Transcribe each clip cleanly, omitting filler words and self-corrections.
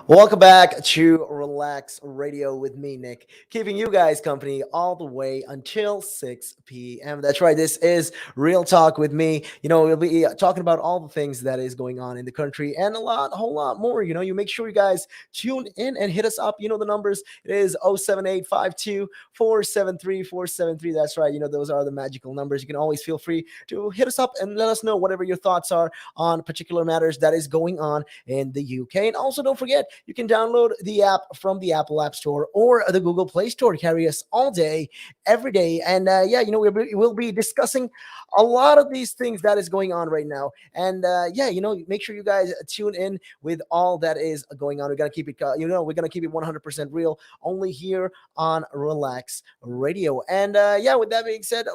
Welcome back to Relax Radio with me, Nick, keeping you guys company all the way until 6 p.m. That's right, this is Real Talk with me. We'll be talking about all the things that is going on in the country and a whole lot more. You make sure you guys tune in and hit us up. The numbers. It is 07852 473 473. That's right, those are the magical numbers. You can always feel free to hit us up and let us know whatever your thoughts are on particular matters that is going on in the UK. And also, don't forget, you can download the app from the Apple App Store or the Google Play Store. Carry us all day, every day. And we'll be discussing a lot of these things that is going on right now. And make sure you guys tune in with all that is going on. We're gonna keep it, we're gonna keep it 100% real, only here on Relax Radio. And with that being said,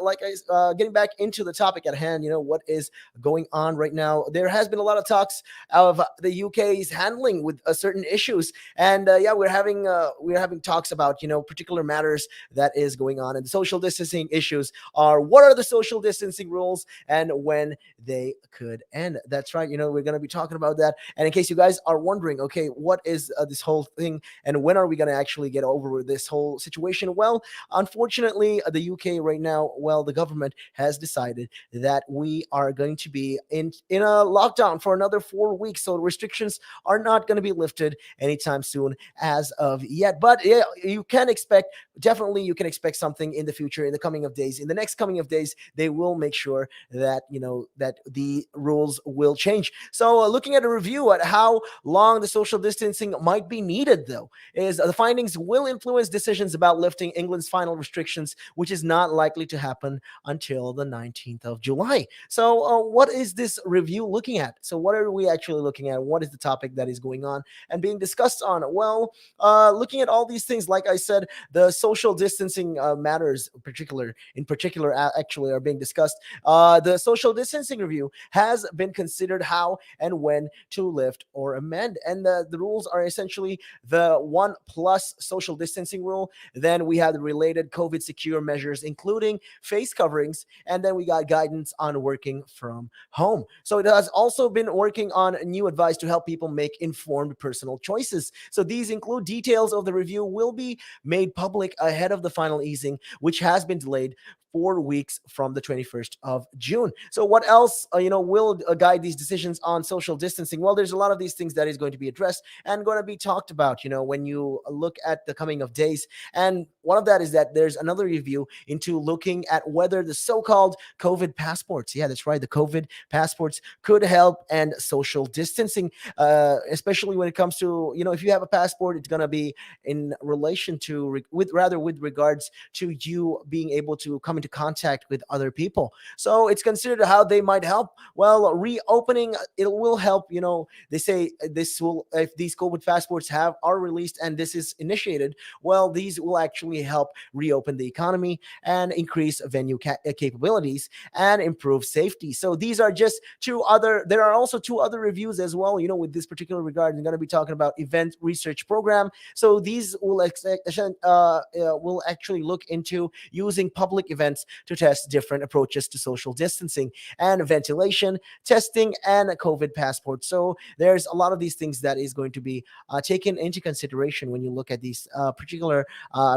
getting back into the topic at hand, what is going on right now? There has been a lot of talks of the UK's handling with certain issues, and we're having talks about particular matters that is going on, and the social distancing issues are what are the social distancing rules and when they could end. That's right. We're going to be talking about that. And in case you guys are wondering, okay, what is this whole thing and when are we going to actually get over with this whole situation? Well, unfortunately, the UK right now, well, the government has decided that we are going to be in a lockdown for another 4 weeks. So restrictions are not going to be lifted anytime soon as of yet. But yeah, you can expect something in the future, in the coming of days. In the next coming of days, they will make sure that that the rules will change. So looking at a review at how long the social distancing might be needed, though, is the findings will influence decisions about lifting England's final restrictions, which is not likely to happen until the 19th of July. So what is this review looking at? So what are we actually looking at? What is the topic that is going on and being discussed on? Well, looking at all these things, like I said, the social distancing matters in particular actually are being discussed. The social distancing review has been considered how and when to lift or amend, and the rules are essentially the 1+ social distancing rule. Then we have the related COVID secure measures, including face coverings, and then we got guidance on working from home. So it has also been working on new advice to help people make informed personal choices. So these include details of the review will be made public ahead of the final easing, which has been delayed 4 weeks from the 21st of June. So what else, will guide these decisions on social distancing? Well, there's a lot of these things that is going to be addressed and going to be talked about, when you look at the coming of days. And one of that is that there's another review into looking at whether the so-called COVID passports, yeah, that's right, the COVID passports could help and social distancing, especially when it comes to, if you have a passport, it's going to be in relation to, with regards to you being able to come into contact with other people. So it's considered how they might help. Well, reopening, it will help. They say this will, if these COVID passports are released and this is initiated, well, these will actually help reopen the economy and increase venue capabilities and improve safety. So these are just there are also two other reviews as well, with this particular regard. I'm going to be talking about event research program. So these will actually look into using public events to test different approaches to social distancing and ventilation, testing, and a COVID passport. So there's a lot of these things that is going to be taken into consideration when you look at these particular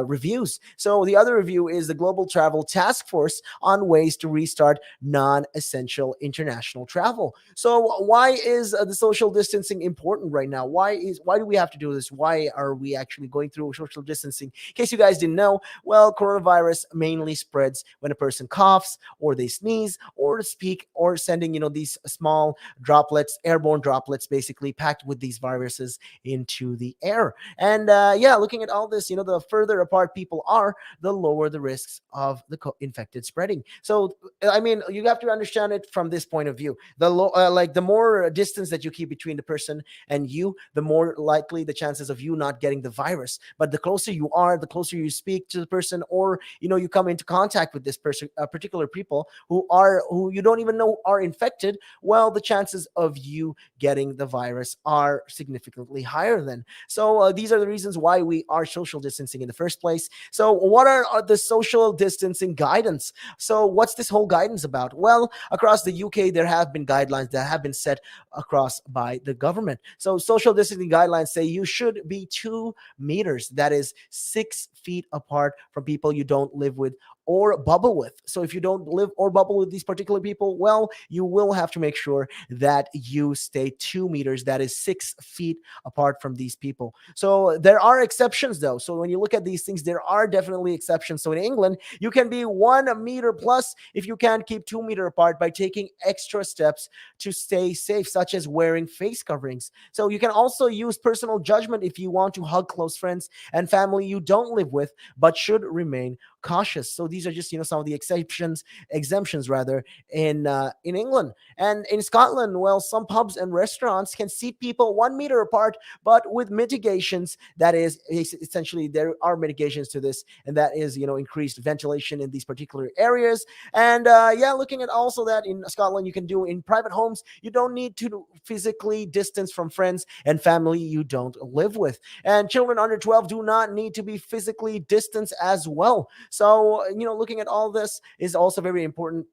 reviews. So the other review is the Global Travel Task Force on ways to restart non-essential international travel. So why is the social distancing important right now? Why do we have to do this? Why are we actually going through social distancing? In case you guys didn't know, well, coronavirus mainly spreads when a person coughs or they sneeze or speak or sending, these small droplets, airborne droplets, basically packed with these viruses into the air. And looking at all this, the further apart people are, the lower the risks of the infected spreading. So, I mean, you have to understand it from this point of view. The more distance that you keep between the person and you, the more likely the chances of you not getting the virus. But the closer you are, the closer you speak to the person, or you come into contact contact with this person, particular people who you don't even know are infected, well, the chances of you getting the virus are significantly higher then. So these are the reasons why we are social distancing in the first place. So what are the social distancing guidance? So what's this whole guidance about? Well, across the UK, there have been guidelines that have been set across by the government. So social distancing guidelines say you should be 2 meters, that is 6 feet apart from people you don't live with or bubble with. So if you don't live or bubble with these particular people, well, you will have to make sure that you stay 2 meters, that is 6 feet apart from these people. So there are exceptions though. So when you look at these things, there are definitely exceptions. So in England, you can be 1 meter plus if you can't keep 2 meter apart by taking extra steps to stay safe, such as wearing face coverings. So you can also use personal judgment if you want to hug close friends and family you don't live with, but should remain cautious. So these are just some of the exemptions rather in England. And in Scotland, well, some pubs and restaurants can seat people 1 meter apart, but with mitigations. That is essentially there are mitigations to this, and that is increased ventilation in these particular areas. And yeah, looking at also that in Scotland, you can do in private homes. You don't need to physically distance from friends and family you don't live with. And children under 12 do not need to be physically distanced as well. So, looking at all this is also very important.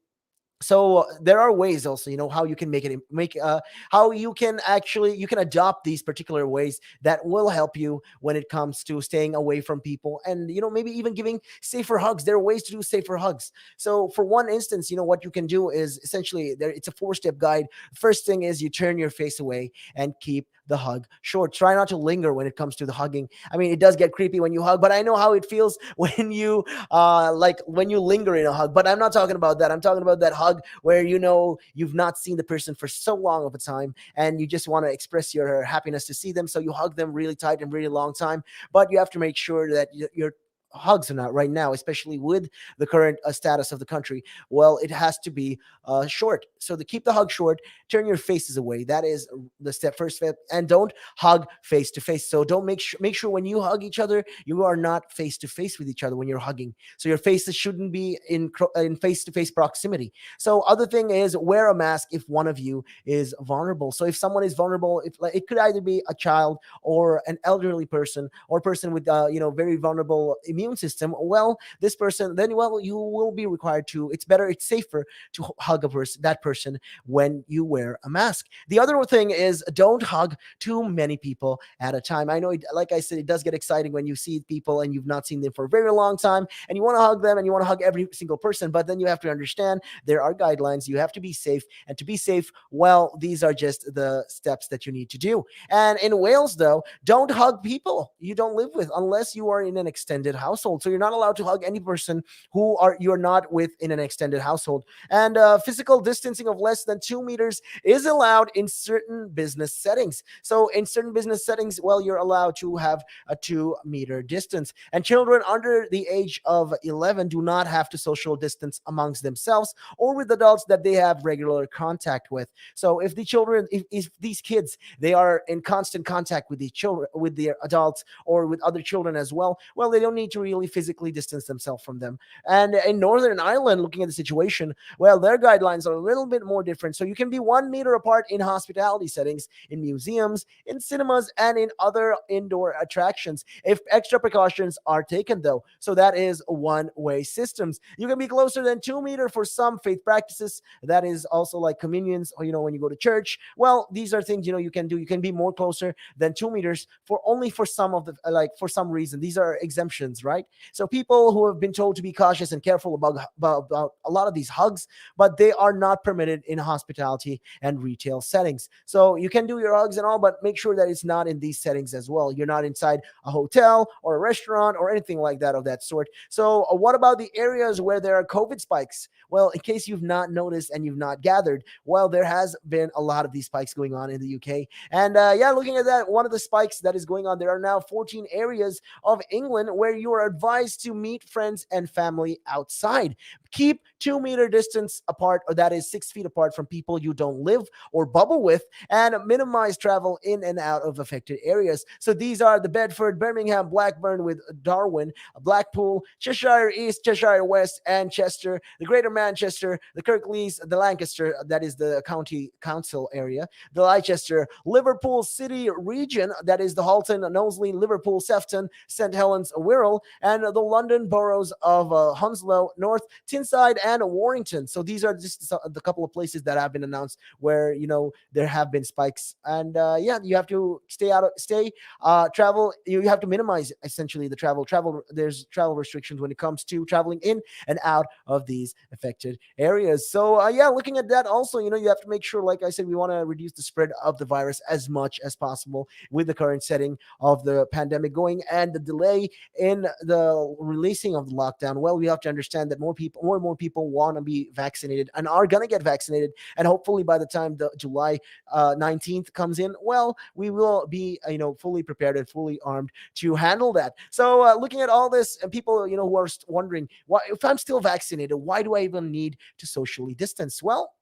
So there are ways also how you can make how you can actually you can adopt these particular ways that will help you when it comes to staying away from people, and maybe even giving safer hugs. There are ways to do safer hugs. So for one instance, what you can do is essentially there it's a 4-step guide. First thing is you turn your face away and keep the hug short. Try not to linger when it comes to the hugging. I mean, it does get creepy when you hug, but I know how it feels when you like when you linger in a hug. But I'm not talking about that. I'm talking about that hug where you've not seen the person for so long of a time, and you just want to express your happiness to see them, so you hug them really tight and really long time. But you have to make sure that your hugs are not right now, especially with the current status of the country. Well, it has to be short. So to keep the hug short, turn your faces away. That is the first step, and don't hug face to face. So don't make sure when you hug each other, you are not face to face with each other when you're hugging. So your faces shouldn't be in face to face proximity. So other thing is wear a mask if one of you is vulnerable. So if someone is vulnerable, it could either be a child or an elderly person or person with very vulnerable immune system. Well, this person then you will be required to. It's safer to hug that person when you wear a mask. The other thing is don't hug too many people at a time. I know, like I said, it does get exciting when you see people and you've not seen them for a very long time, and you want to hug them and you want to hug every single person. But then you have to understand there are guidelines. You have to be safe, and to be safe, well, these are just the steps that you need to do. And in Wales, though, don't hug people you don't live with unless you are in an extended household. So you're not allowed to hug any person you're not with in an extended household. And physical distancing of less than 2 meters is allowed in certain business settings. So in certain business settings, well, you're allowed to have a 2 meter distance. And children under the age of 11 do not have to social distance amongst themselves or with adults that they have regular contact with. So if if these kids, they are in constant contact with with their adults or with other children as well, they don't need to really physically distance themselves from them. And in Northern Ireland, looking at the situation, well, their guidelines are a little bit more different. So you can be 1 meter apart in hospitality settings, in museums, in cinemas, and in other indoor attractions if extra precautions are taken, though. So that is one-way systems. You can be closer than 2 meters for some faith practices. That is also like communions, or when you go to church. Well, these are things you can do. You can be more closer than 2 meters for some of the for some reason. These are exemptions, right? So people who have been told to be cautious and careful about a lot of these hugs, but they are not permitted in hospitality and retail settings. So you can do your hugs and all, but make sure that it's not in these settings as well. You're not inside a hotel or a restaurant or anything like that of that sort. So what about the areas where there are COVID spikes? Well, in case you've not noticed and you've not gathered, well, there has been a lot of these spikes going on in the UK. And yeah, looking at that, one of the spikes that is going on, there are now 14 areas of England where you are advised to meet friends and family outside. Keep 2 meter distance apart, or that is 6 feet apart from people you don't live or bubble with, and minimize travel in and out of affected areas. So these are the Bedford, Birmingham, Blackburn with Darwin, Blackpool, Cheshire East, Cheshire West, and Chester, the Greater Manchester, the Kirklees, the Lancaster, that is the county council area, the Leicester, Liverpool City region, that is the Halton, Knowsley, Liverpool, Sefton, St. Helens, Wirral, and the London boroughs of Hounslow, North, Tyneside, and Warrington. So these are just the couple of places that have been announced where there have been spikes, and yeah, you have to stay travel. You have to minimize essentially the travel. There's travel restrictions when it comes to traveling in and out of these affected areas. So yeah, looking at that also, you have to make sure, like I said, we want to reduce the spread of the virus as much as possible with the current setting of the pandemic going and the delay in the releasing of the lockdown. Well, we have to understand that more and more people want to be vaccinated and are going to get vaccinated, and hopefully by the time the July 19th comes in, well, we will be fully prepared and fully armed to handle that. So looking at all this, and people who are wondering, why, if I'm still vaccinated, why do I even need to socially distance? Well,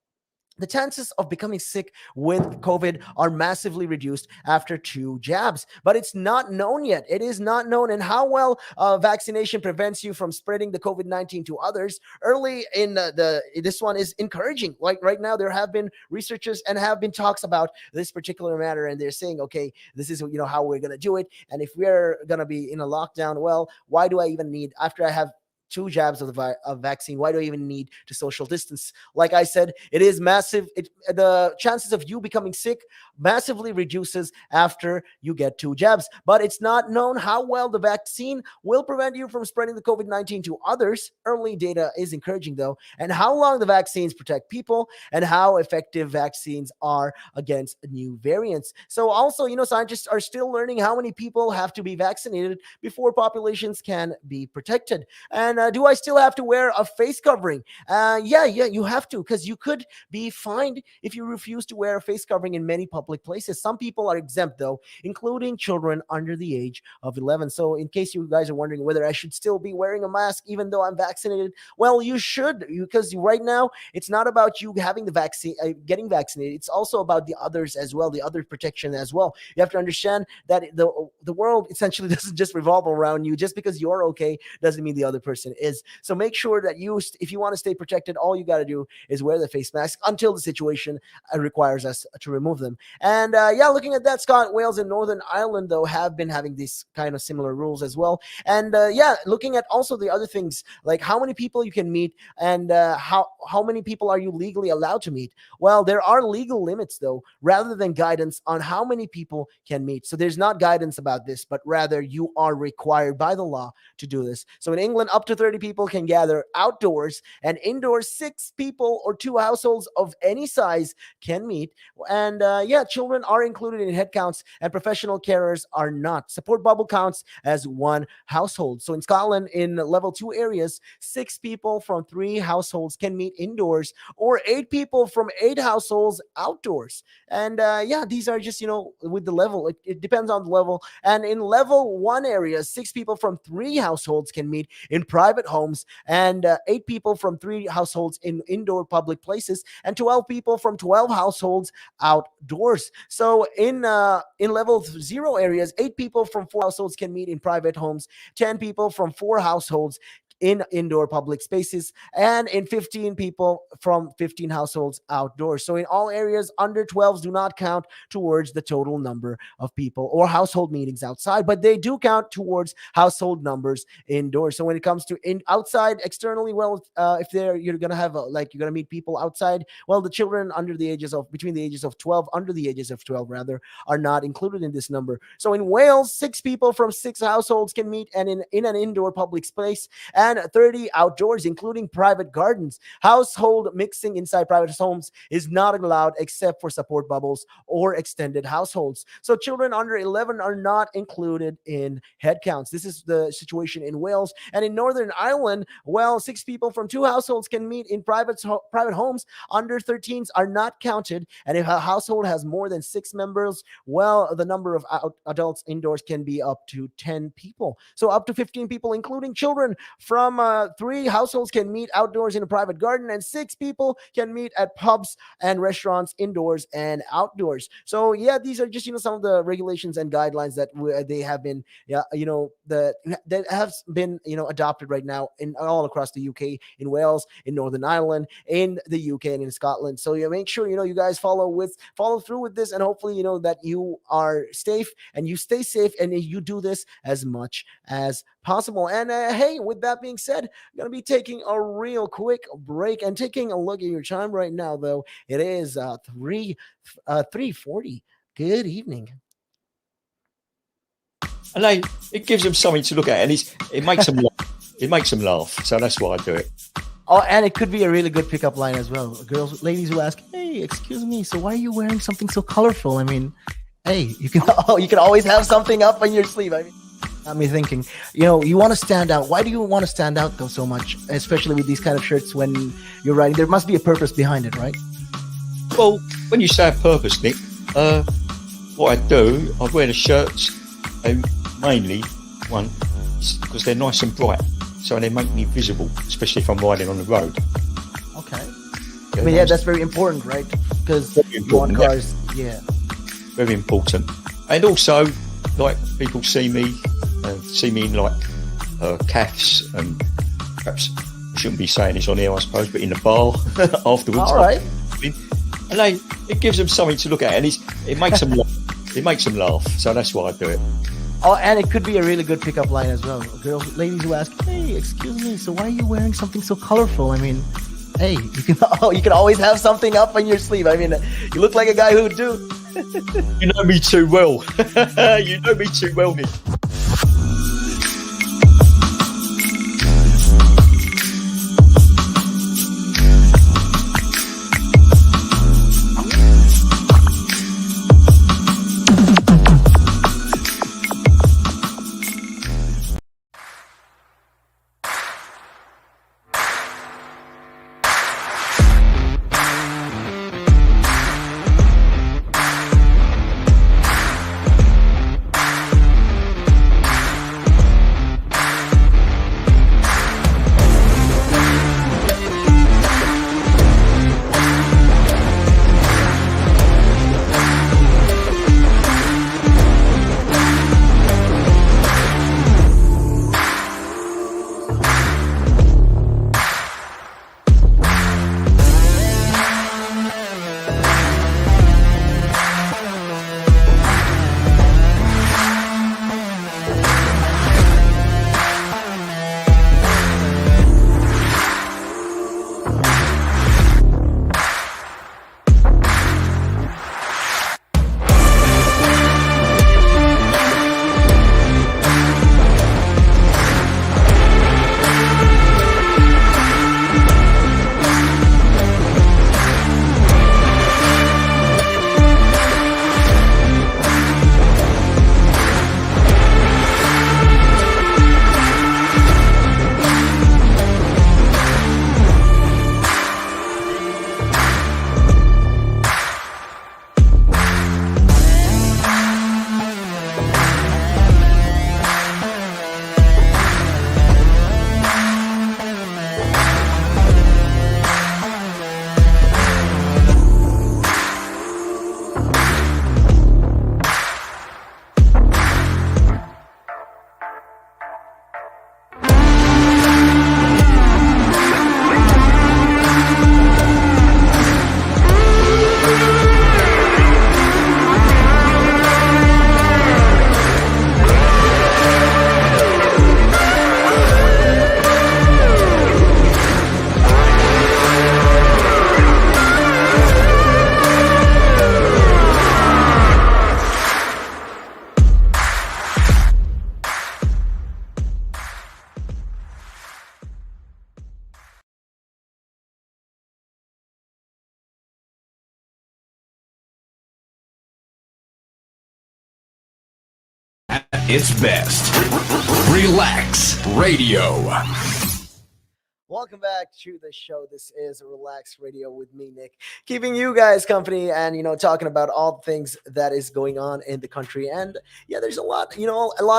the chances of becoming sick with COVID are massively reduced after 2 jabs, but it's not known yet. It is not known, and how well vaccination prevents you from spreading the COVID-19 to others early in this one is encouraging. Like right now, there have been researchers and have been talks about this particular matter, and they're saying, okay, this is how we're gonna do it, and if we're gonna be in a lockdown, well, why do I even need, after I have 2 jabs of vaccine, why do I even need to social distance? Like I said, it is massive. The chances of you becoming sick massively reduces after you get 2 jabs, but it's not known how well the vaccine will prevent you from spreading the COVID-19 to others. Early data is encouraging though, and how long the vaccines protect people and how effective vaccines are against new variants. So also, scientists are still learning how many people have to be vaccinated before populations can be protected. And do I still have to wear a face covering? Yeah, you have to, because you could be fined if you refuse to wear a face covering in many public places. Some people are exempt, though, including children under the age of 11. So, in case you guys are wondering whether I should still be wearing a mask even though I'm vaccinated, well, you should, because right now it's not about you having the vaccine, getting vaccinated. It's also about the others as well, the other protection as well. You have to understand that the world essentially doesn't just revolve around you. Just because you're okay doesn't mean the other person is. So make sure that if you want to stay protected, all you got to do is wear the face mask until the situation requires us to remove them. And yeah, looking at that, Scotland, Wales, and Northern Ireland though have been having these kind of similar rules as well. And yeah, looking at also the other things like how many people you can meet and how many people are you legally allowed to meet. Well, there are legal limits though, rather than guidance on how many people can meet. So there's not guidance about this, but rather you are required by the law to do this. So in England, up to 30 people can gather outdoors, and indoors 6 people or 2 households of any size can meet. And yeah, children are included in head counts, and professional carers are not. Support bubble counts as 1 household. So in Scotland, in level 2 areas, 6 people from 3 households can meet indoors, or 8 people from 8 households outdoors. And yeah, these are just with the level, it depends on the level. And in level 1 areas, 6 people from 3 households can meet in private homes, and 8 people from 3 households in indoor public places, and 12 people from 12 households outdoors. So in level 0 areas, 8 people from 4 households can meet in private homes, 10 people from 4 households in indoor public spaces, and in 15 people from 15 households outdoors. So in all areas, under 12s do not count towards the total number of people or household meetings outside, but they do count towards household numbers indoors. So when it comes to outside externally, well, if you're gonna have you're gonna meet people outside, well, the children between the ages of 12, under the ages of 12 rather, are not included in this number. So in Wales, 6 people from 6 households can meet and in an indoor public space, and 30 outdoors, including private gardens. Household mixing inside private homes is not allowed except for support bubbles or extended households. So children under 11 are not included in head counts. This is the situation in Wales. And in Northern Ireland, well, 6 people from 2 households can meet in private homes. Under 13s are not counted. And if a household has more than 6 members, well, the number of adults indoors can be up to 10 people. So up to 15 people, including children from 3 households can meet outdoors in a private garden, and 6 people can meet at pubs and restaurants indoors and outdoors. So yeah, these are just some of the regulations and guidelines that they have been, yeah, that have been adopted right now in all across the UK, in Wales, in Northern Ireland, in the UK, and in Scotland. So yeah, make sure you guys follow through with this, and hopefully that you are safe and you stay safe and you do this as much as possible. And hey, with that being said, I'm gonna be taking a real quick break and taking a look at your time right now. Though it is 3:40. Good evening. And it gives them something to look at, and it makes them laugh. It makes them laugh, so that's why I do it. Oh, and it could be a really good pickup line as well. Ladies who ask, "Hey, excuse me, so why are you wearing something so colorful?" I mean, hey, you can always have something up on your sleeve. I mean, got me thinking. You want to stand out. Why do you want to stand out though so much, especially with these kind of shirts when you're riding? There must be a purpose behind it, right? Well, when you say a purpose, Nick, what I do, I wear the shirts, mainly one because they're nice and bright, so they make me visible, especially if I'm riding on the road. Okay. I mean, yeah, that's very important, right? Because you want cars, yeah. Very important. And also, like, people see me in like calves, and perhaps I shouldn't be saying this on here, I suppose, but in the bar afterwards. All right. And it gives them something to look at, and it makes them laugh. It makes them laugh, so that's why I do it. Oh, and it could be a really good pickup line as well. Ladies who ask, "Hey, excuse me, so why are you wearing something so colorful?" I mean, hey, you can always have something up on your sleeve. I mean, you look like a guy who would do. You know me too well. You know me too well, Nick. Its best. Relax Radio. Welcome back to the show. This is Relax Radio with me, Nick, keeping you guys company and talking about all the things that is going on in the country. And yeah, there's a lot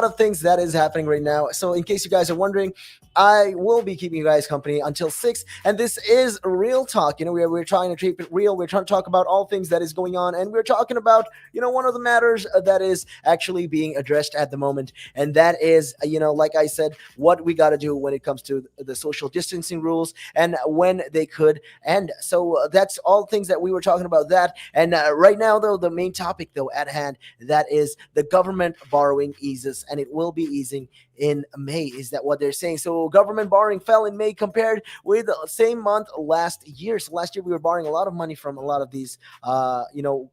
of things that is happening right now. So in case you guys are wondering, I will be keeping you guys company until 6. And this is real talk. We're trying to keep it real. We're trying to talk about all things that is going on, and we're talking about one of the matters that is actually being addressed at the moment, and that is like I said, what we got to do when it comes to the social distancing rules and when they could end. So that's all things that we were talking about that. And right now, though, the main topic, though, at hand, that is the government borrowing eases, and it will be easing in May. Is that what they're saying? So government borrowing fell in May compared with the same month last year. So last year we were borrowing a lot of money from a lot of these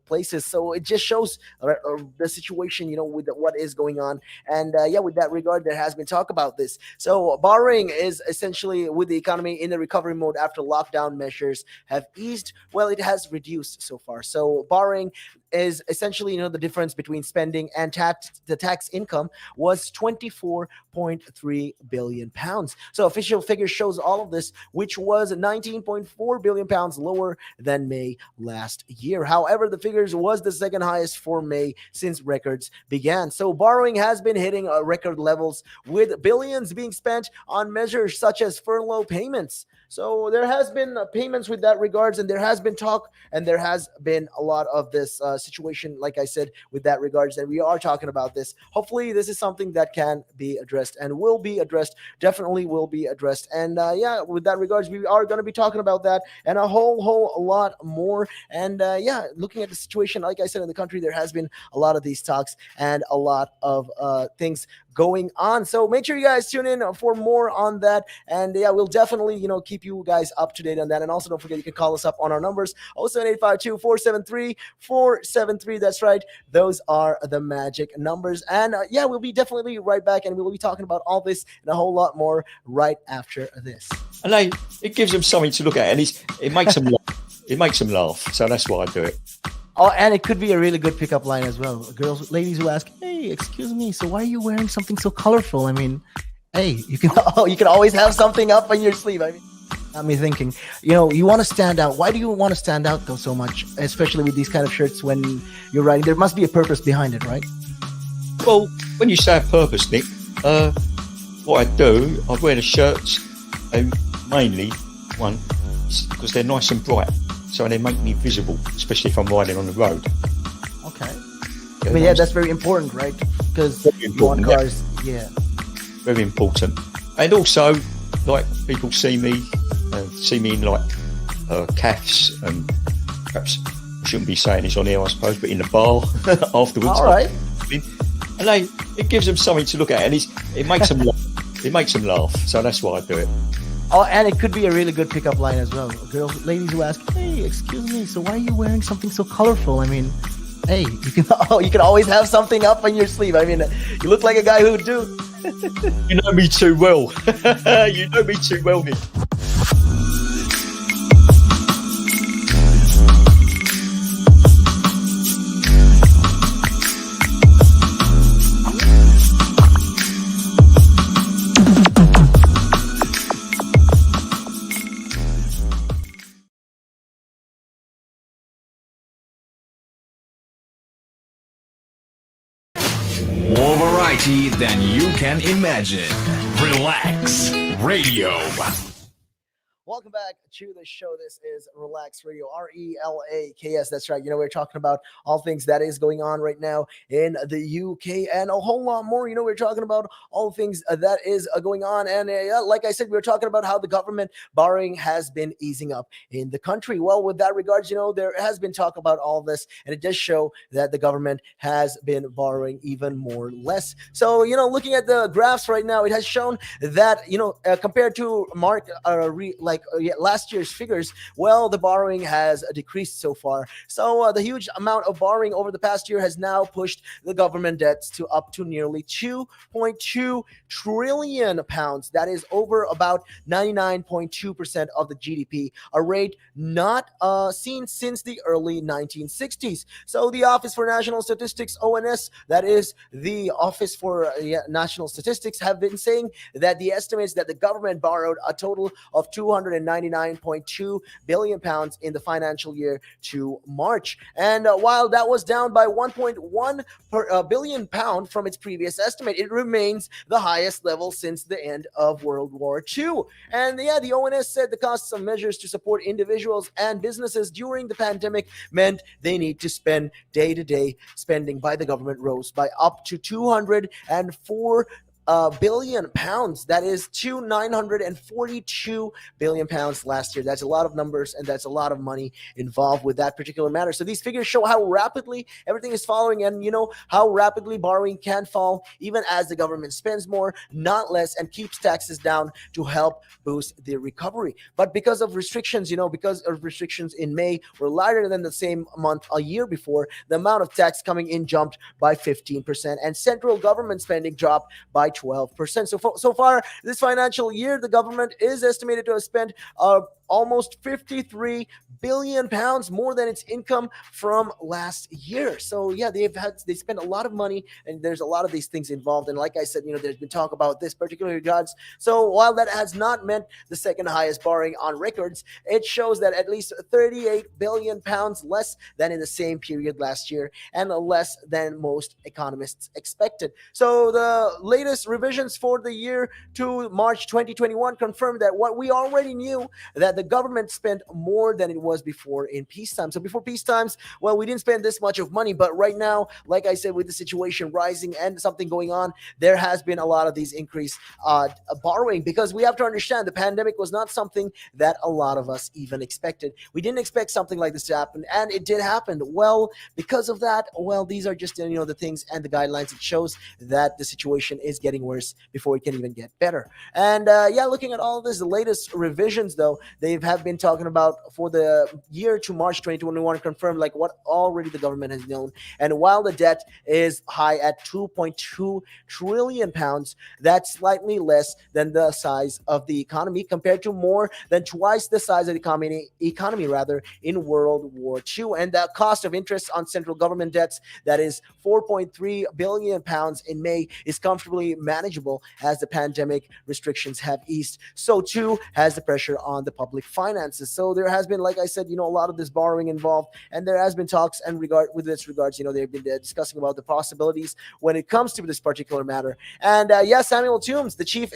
places. So it just shows the situation with what is going on. And yeah, with that regard, there has been talk about this. So borrowing is essentially with the economy in the recovery mode after lockdown measures have eased. Well, it has reduced so far. So borrowing is essentially the difference between spending and the tax income was 24.3 billion pounds. So official figures shows all of this, which was 19.4 billion pounds lower than May last year. However, the figures was the second highest for May since records began. So borrowing has been hitting record levels, with billions being spent on measures such as furlough payments. So there has been payments with that regards, and there has been talk, and there has been a lot of this situation, like I said, with that regards, and we are talking about this. Hopefully, this is something that can be addressed and will be addressed. Definitely will be addressed. And yeah, with that regards, we are going to be talking about that and a whole lot more. And yeah, looking at the situation, like I said, in the country, there has been a lot of these talks and a lot of things going on. So make sure you guys tune in for more on that. And yeah, we'll definitely, keep you guys up to date on that. And also don't forget, you can call us up on our numbers, 07852-473-473. That's right. Those are the magic numbers. And yeah, we'll be definitely right back, and we'll be talking about all this and a whole lot more right after this. And it gives them something to look at, and it makes them laugh. It makes them laugh. So that's why I do it. Oh, and it could be a really good pickup line as well. Ladies who ask, "Hey, excuse me, so why are you wearing something so colorful?" I mean, hey, you can always have something up on your sleeve. I mean, got me thinking. You want to stand out. Why do you want to stand out though so much, especially with these kind of shirts when you're riding? There must be a purpose behind it, right? Well, when you say a purpose, Nick, what I do, I wear the shirts mainly because they're nice and bright. So they make me visible, especially if I'm riding on the road. Okay. I mean, yeah, that's very important, right? Because you want cars, yeah. Very important. And also, like, people see me in like calves, and perhaps I shouldn't be saying this on air, I suppose, but in the bar afterwards. All right. And it gives them something to look at, and it makes them laugh. It makes them laugh. So that's why I do it. Oh, and it could be a really good pickup line as well. Ladies who ask, "Hey, excuse me, so why are you wearing something so colorful?" I mean, hey, you can always have something up on your sleeve. I mean, you look like a guy who would do. You know me too well. You know me too well, Nick. More variety than you can imagine. Relax Radio. Welcome back to the show. This is Relax Radio, RELAKS. That's right. We're talking about all things that is going on right now in the UK and a whole lot more. We're talking about all things that is going on. And like I said, we were talking about how the government borrowing has been easing up in the country. Well, with that regards, there has been talk about all this, and it does show that the government has been borrowing even more or less. So, looking at the graphs right now, it has shown that, compared to last year's figures, well, the borrowing has decreased so far. So the huge amount of borrowing over the past year has now pushed the government debts to up to nearly 2.2 trillion pounds. That is over about 99.2% of the GDP, a rate not seen since the early 1960s. So the Office for National Statistics, ONS, that is the Office for National Statistics, have been saying that the estimates that the government borrowed a total of 299.2 billion pounds in the financial year to March. And while that was down by 1.1 billion pound from its previous estimate, it remains the highest level since the end of World War II. And the ONS said the costs of measures to support individuals and businesses during the pandemic meant they need to spend day-to-day spending by the government rose by up to 204 billion pounds. That is to 942 billion pounds last year. That's a lot of numbers, and that's a lot of money involved with that particular matter. So these figures show how rapidly everything is falling, and how rapidly borrowing can fall even as the government spends more, not less, and keeps taxes down to help boost the recovery. But because of restrictions, in May were lighter than the same month a year before, the amount of tax coming in jumped by 15%, and central government spending dropped by 12%. So far this financial year, the government is estimated to have spent almost 53 billion pounds more than its income from last year. So they spent a lot of money, and there's a lot of these things involved. And like I said, there's been talk about this particular regards. So while that has not meant the second highest borrowing on records, it shows that at least 38 billion pounds less than in the same period last year, and less than most economists expected. So the latest revisions for the year to March 2021 confirmed that what we already knew, that the government spent more than it was before in peacetime. So before peace times, well, we didn't spend this much of money, but right now, like I said, with the situation rising and something going on, there has been a lot of these increased borrowing, because we have to understand the pandemic was not something that a lot of us even expected. We didn't expect something like this to happen, and it did happen. Well, because of that, these are just the things and the guidelines. It shows that the situation is getting worse before it can even get better. And looking at all of this, the latest revisions, though, they have been talking about for the year to March 2021 confirmed like what already the government has known. And while the debt is high at 2.2 trillion pounds, that's slightly less than the size of the economy, compared to more than twice the size of the economy in World War II. And the cost of interest on central government debts, that is 4.3 billion pounds in May, is comfortably manageable as the pandemic restrictions have eased. So too has the pressure on the public finances. So there has been, like I said, a lot of this borrowing involved, and there has been talks and with this regards, they've been discussing about the possibilities when it comes to this particular matter. And Samuel Toombs, the chief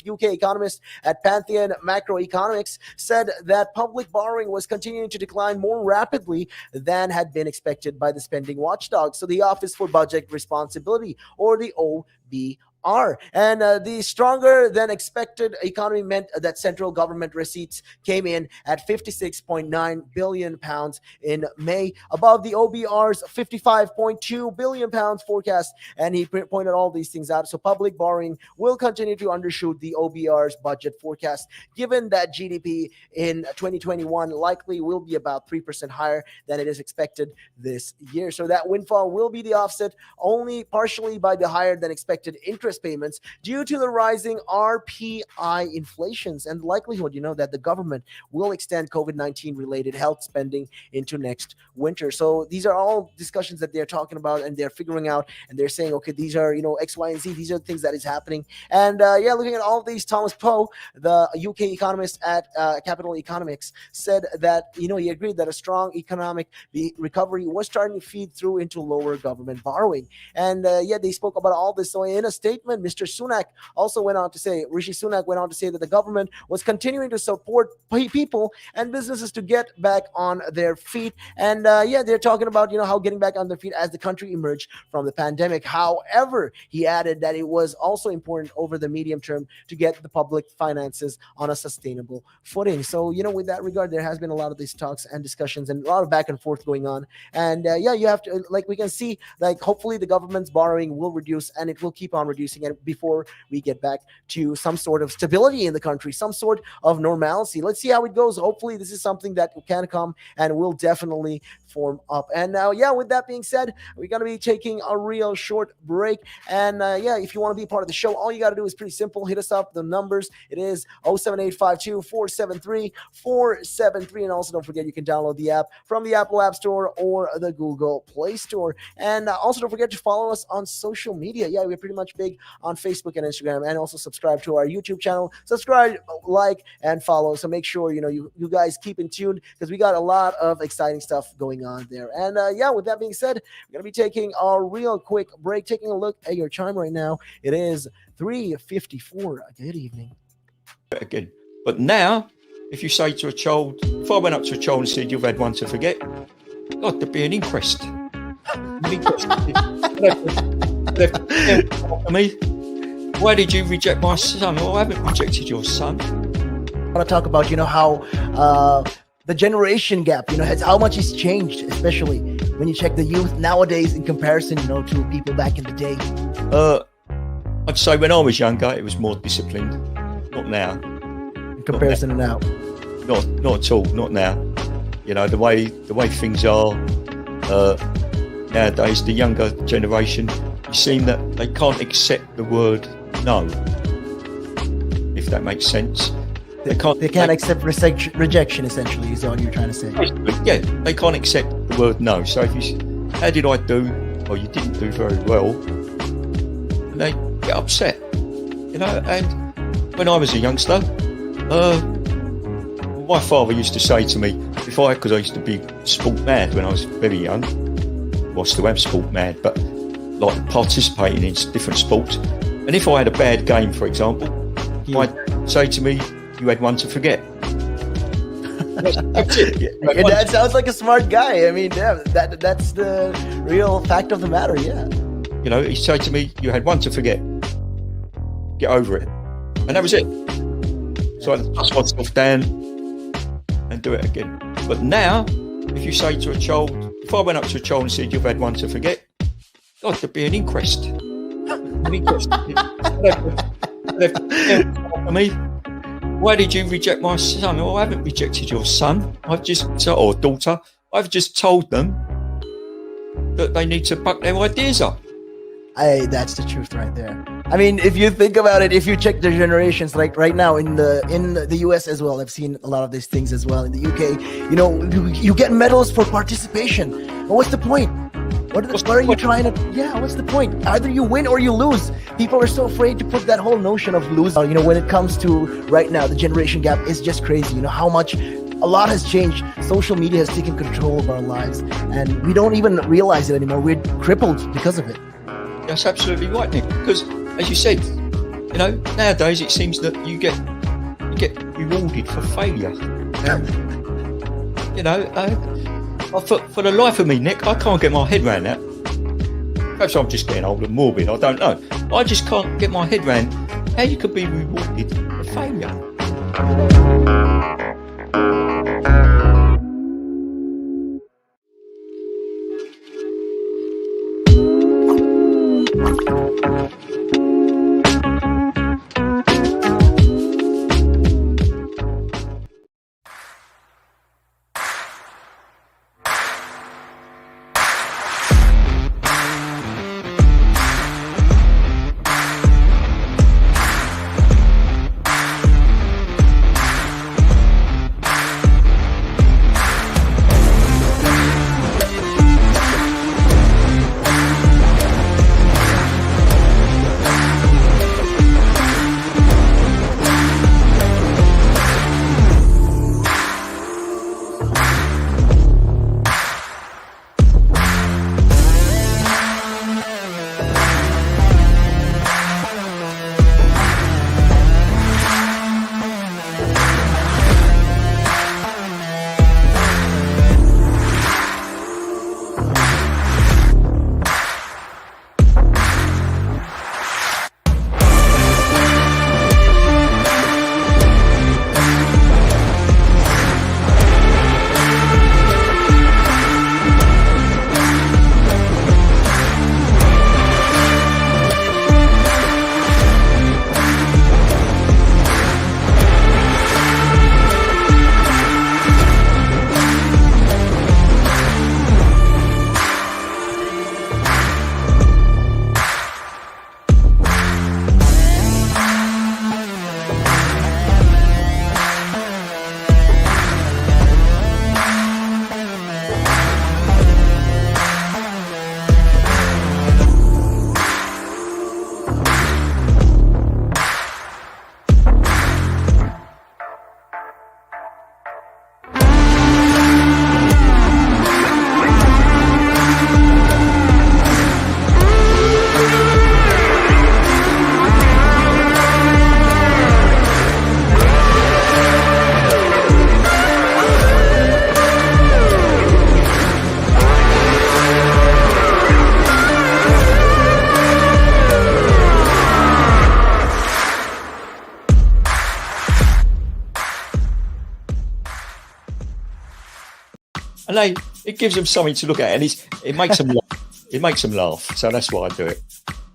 UK economist at Pantheon Macroeconomics, said that public borrowing was continuing to decline more rapidly than had been expected by the spending watchdog. So the Office for Budget Responsibility, or the OBR. And the stronger than expected economy meant that central government receipts came in at 56.9 billion pounds in May, above the OBR's 55.2 billion pounds forecast. And he pointed all these things out. So public borrowing will continue to undershoot the OBR's budget forecast, given that GDP in 2021 likely will be about 3% higher than it is expected this year. So that windfall will be the offset only partially by the higher than expected interest payments due to the rising RPI inflations, and likelihood, that the government will extend COVID-19 related health spending into next winter. So these are all discussions that they're talking about, and they're figuring out, and they're saying, okay, these are, X, Y, and Z. These are the things that is happening. And looking at all of these, Thomas Poe, the UK economist at Capital Economics, said that, he agreed that a strong economic recovery was starting to feed through into lower government borrowing. And they spoke about all this. So in a statement, Mr. Sunak also went on to say, Rishi Sunak went on to say that the government was continuing to support people and businesses to get back on their feet. And they're talking about, how getting back on their feet as the country emerged from the pandemic. However, he added that it was also important over the medium term to get the public finances on a sustainable footing. So, with that regard, there has been a lot of these talks and discussions and a lot of back and forth going on. And you have to, like we can see, like hopefully the government's borrowing will reduce, and it will keep on reducing reducing it before we get back to some sort of stability in the country, some sort of normalcy. Let's see how it goes. Hopefully, this is something that can come and will definitely form up. And now, with that being said, we're going to be taking a real short break. And if you want to be part of the show, all you got to do is pretty simple. Hit us up. The numbers, it is 07852 473 473. And also, don't forget, you can download the app from the Apple App Store or the Google Play Store. And also, don't forget to follow us on social media. Yeah, we're pretty much big on Facebook and Instagram. And also subscribe to our YouTube channel. Subscribe, like, and follow. So make sure, you guys keep in tune, because we got a lot of exciting stuff going on there. And with that being said, we're going to be taking a real quick break, taking a look at your chime right now. It is 3:54. Good evening. Again. But now, if you say to a child, if I went up to a child and said, you've had one to forget, God, there'd be an inquest. Me, why did you reject my son? Oh, I haven't rejected your son. I want to talk about, how the generation gap, how much has changed, especially when you check the youth nowadays in comparison, to people back in the day. I'd say when I was younger, it was more disciplined. Not now. In comparison to now. Not at all. Not now. The way things are nowadays, the younger generation, you seem that they can't accept the word no. If that makes sense. They can't accept rejection, essentially, is all you're trying to say. Yeah, they can't accept the word no. So if you, how did I do? Well, you didn't do very well. And they get upset, And when I was a youngster, my father used to say to me, because I used to be sport mad when I was very young. Well, I still am sport mad, but like participating in different sports. And if I had a bad game, for example, I'd say to me, you had one to forget. That's it. Your dad sounds like a smart guy. I mean, that's the real fact of the matter, yeah. He'd say to me, you had one to forget. Get over it. And that was it. So I'd dust myself down and do it again. But now, if you say to a child, if I went up to a child and said, you've had one to forget, God, there'd be an inquest. Me. Why did you reject my son? Oh, I haven't rejected your son. Or daughter. I've just told them that they need to buck their ideas up. That's the truth right there. I mean, if you think about it, if you check the generations, like right now in the US as well, I've seen a lot of these things as well in the UK. You get medals for participation. But what's the point? What are you trying to? Yeah, what's the point? Either you win or you lose. People are so afraid to put that whole notion of losing. When it comes to right now, the generation gap is just crazy. How much a lot has changed. Social media has taken control of our lives, and we don't even realize it anymore. We're crippled because of it. That's absolutely right, Nick. Because as you said, nowadays it seems that you get rewarded for failure. For the life of me, Nick, I can't get my head around that. Perhaps I'm just getting old and morbid, I don't know. I just can't get my head around how you could be rewarded for failure. and it gives them something to look at, and it makes them laugh. It makes them laugh. So that's why I do it.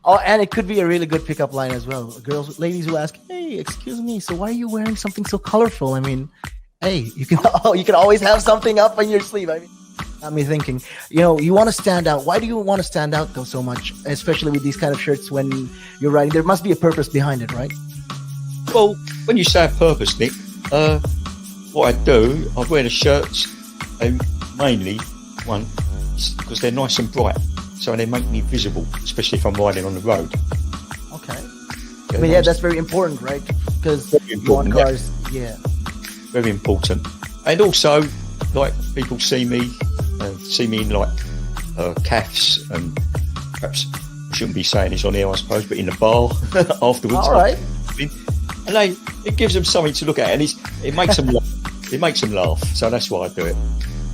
Oh, and it could be a really good pickup line as well. Ladies who ask, "Hey, excuse me, so why are you wearing something so colorful?" I mean, hey, you can you can always have something up on your sleeve. I mean, got me thinking. You want to stand out. Why do you want to stand out though so much, especially with these kind of shirts when you're riding? There must be a purpose behind it, right? Well, when you say a purpose, Nick, what I do, I wear the shirts, and mainly one because they're nice and bright, so they make me visible, especially if I'm riding on the road. Okay. I mean, yeah, that's very important, right? Because you want cars, yeah. Very important. And also, like, people see me in like calves, and perhaps I shouldn't be saying this on air, I suppose, but in the bar afterwards. All right. And it gives them something to look at, and it makes them laugh. It makes them laugh. So that's why I do it.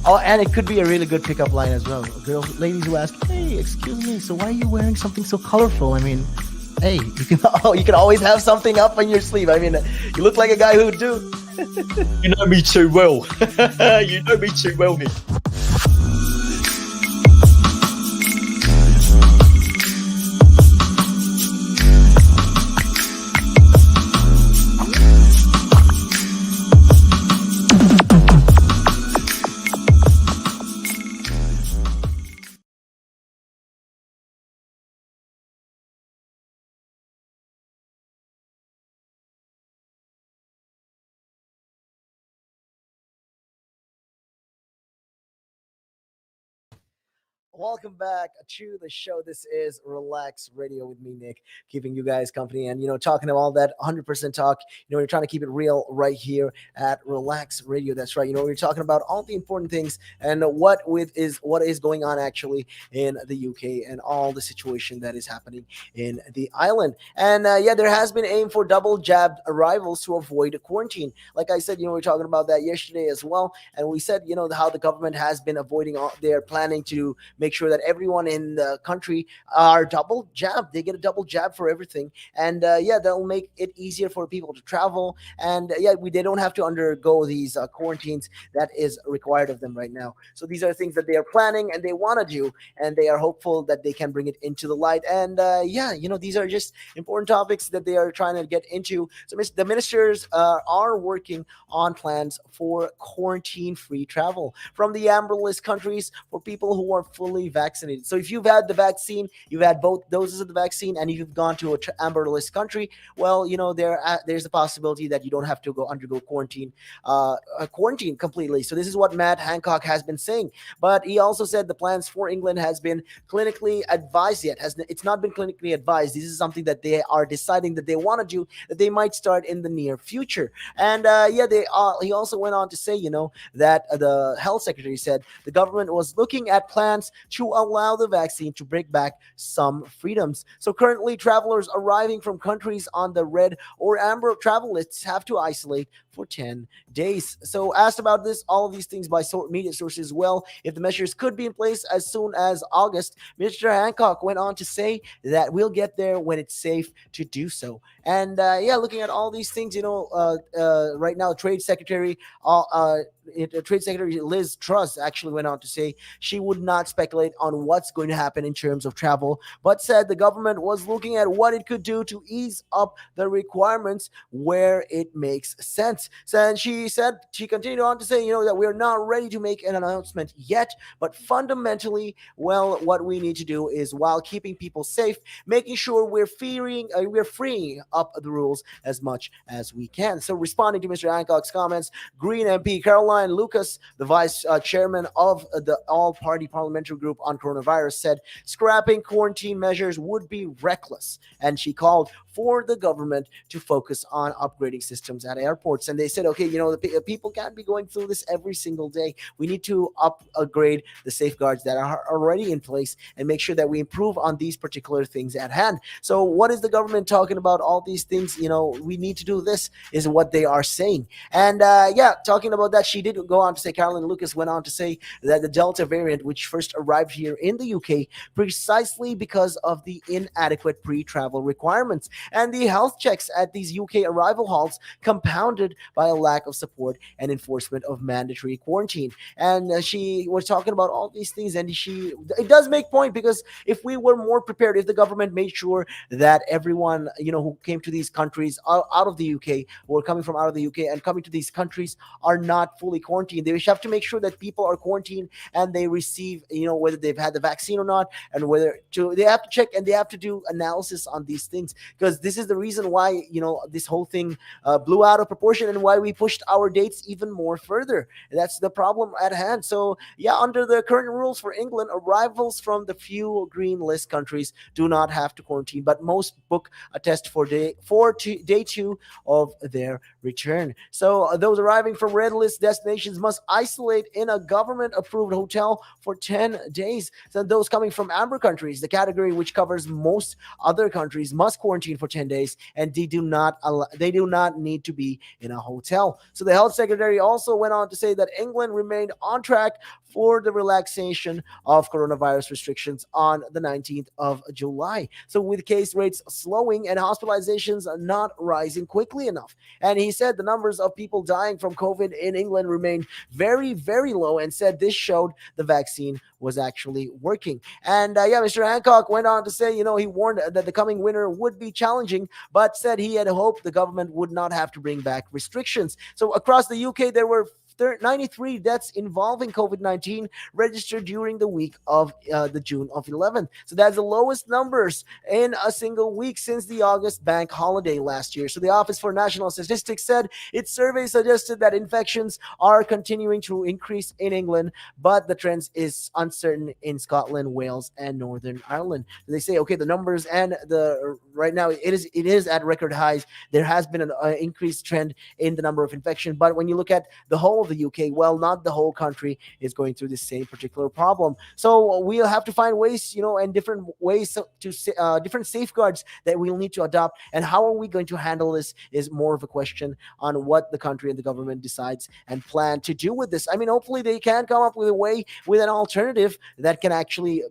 Oh, and it could be a really good pickup line as well. Ladies who ask, "Hey, excuse me, so why are you wearing something so colorful?" I mean, hey, you can always have something up on your sleeve. I mean, you look like a guy who would do. You know me too well. You know me too well, Nick. Welcome back to the show. This is Relax Radio with me, Nick, keeping you guys company and, talking about all that 100% talk. We're trying to keep it real right here at Relax Radio. That's right. We're talking about all the important things and what is going on actually in the UK and all the situation that is happening in the island. And there has been aim for double jabbed arrivals to avoid quarantine. Like I said, we were talking about that yesterday as well. And we said, how the government has been avoiding they're planning to make sure that everyone in the country are double jabbed. They get a double jab for everything. And they'll make it easier for people to travel. And they don't have to undergo these quarantines that is required of them right now. So these are things that they are planning and they want to do. And they are hopeful that they can bring it into the light. And these are just important topics that they are trying to get into. So the ministers are working on plans for quarantine-free travel from the amber list countries for people who are fully vaccinated. So if you've had the vaccine, you've had both doses of the vaccine, and you've gone to a amber list country, well, there's a possibility that you don't have to undergo quarantine completely. So this is what Matt Hancock has been saying. But he also said the plans for England has been clinically advised yet. It's not been clinically advised. This is something that they are deciding that they want to do, that they might start in the near future. And he also went on to say, that the health secretary said the government was looking at plans to allow the vaccine to bring back some freedoms. So currently, travelers arriving from countries on the red or amber travel lists have to isolate for 10 days. So asked about all of these things by media sources as well, if the measures could be in place as soon as August, Mr. Hancock went on to say that we'll get there when it's safe to do so. And looking at all these things, right now, Trade Secretary Liz Truss actually went on to say she would not speculate on what's going to happen in terms of travel, but said the government was looking at what it could do to ease up the requirements where it makes sense. And she continued on to say, that we're not ready to make an announcement yet, but fundamentally, well, what we need to do is, while keeping people safe, making sure we're freeing up the rules as much as we can. So responding to Mr. Hancock's comments, Green MP Caroline Lucas, the vice chairman of the all-party parliamentary group on coronavirus, said scrapping quarantine measures would be reckless, and she called for the government to focus on upgrading systems at airports. And they said, okay, the people can't be going through this every single day. We need to upgrade the safeguards that are already in place and make sure that we improve on these particular things at hand. So what is the government talking about? All these things, we need to do this is what they are saying. And talking about that, she did go on to say, Caroline Lucas went on to say that the Delta variant, which first arrived here in the UK, precisely because of the inadequate pre-travel requirements and the health checks at these UK arrival halls, compounded by a lack of support and enforcement of mandatory quarantine. And she was talking about all these things, and it does make point, because if we were more prepared, if the government made sure that everyone, who came to these countries out of the UK, who are coming from out of the UK and coming to these countries, are not fully quarantined. They have to make sure that people are quarantined and they receive, whether they've had the vaccine or not, and they have to check, and they have to do analysis on these things, because this is the reason why, this whole thing blew out of proportion, and why we pushed our dates even more further. That's the problem at hand. So yeah, under the current rules for England, arrivals from the few green list countries do not have to quarantine, but most book a test for day 2 of their return. So those arriving from red list destinations must isolate in a government approved hotel for 10 days. So those coming from amber countries, the category which covers most other countries, must quarantine for 10 days, and they do not need to be in a hotel. So the health secretary also went on to say that England remained on track for the relaxation of coronavirus restrictions on the 19th of July. So with case rates slowing and hospitalizations not rising quickly enough. And he said the numbers of people dying from COVID in England remained very, very low, and said this showed the vaccine was actually working. And Mr. Hancock went on to say, he warned that the coming winter would be challenging, but said he had hoped the government would not have to bring back restrictions. So across the UK, there were 93 deaths involving COVID-19 registered during the week of the June of 11th. So that's the lowest numbers in a single week since the August bank holiday last year. So the Office for National Statistics said its survey suggested that infections are continuing to increase in England, but the trend is uncertain in Scotland, Wales, and Northern Ireland. They say, okay, the numbers and right now it is at record highs. There has been an increased trend in the number of infections, but when you look at the whole of the UK, well, not the whole country is going through the same particular problem. So we'll have to find ways, and different ways to different safeguards that we'll need to adopt. And how are we going to handle this is more of a question on what the country and the government decides and plan to do with this. I mean, hopefully they can come up with a way, with an alternative that can actually,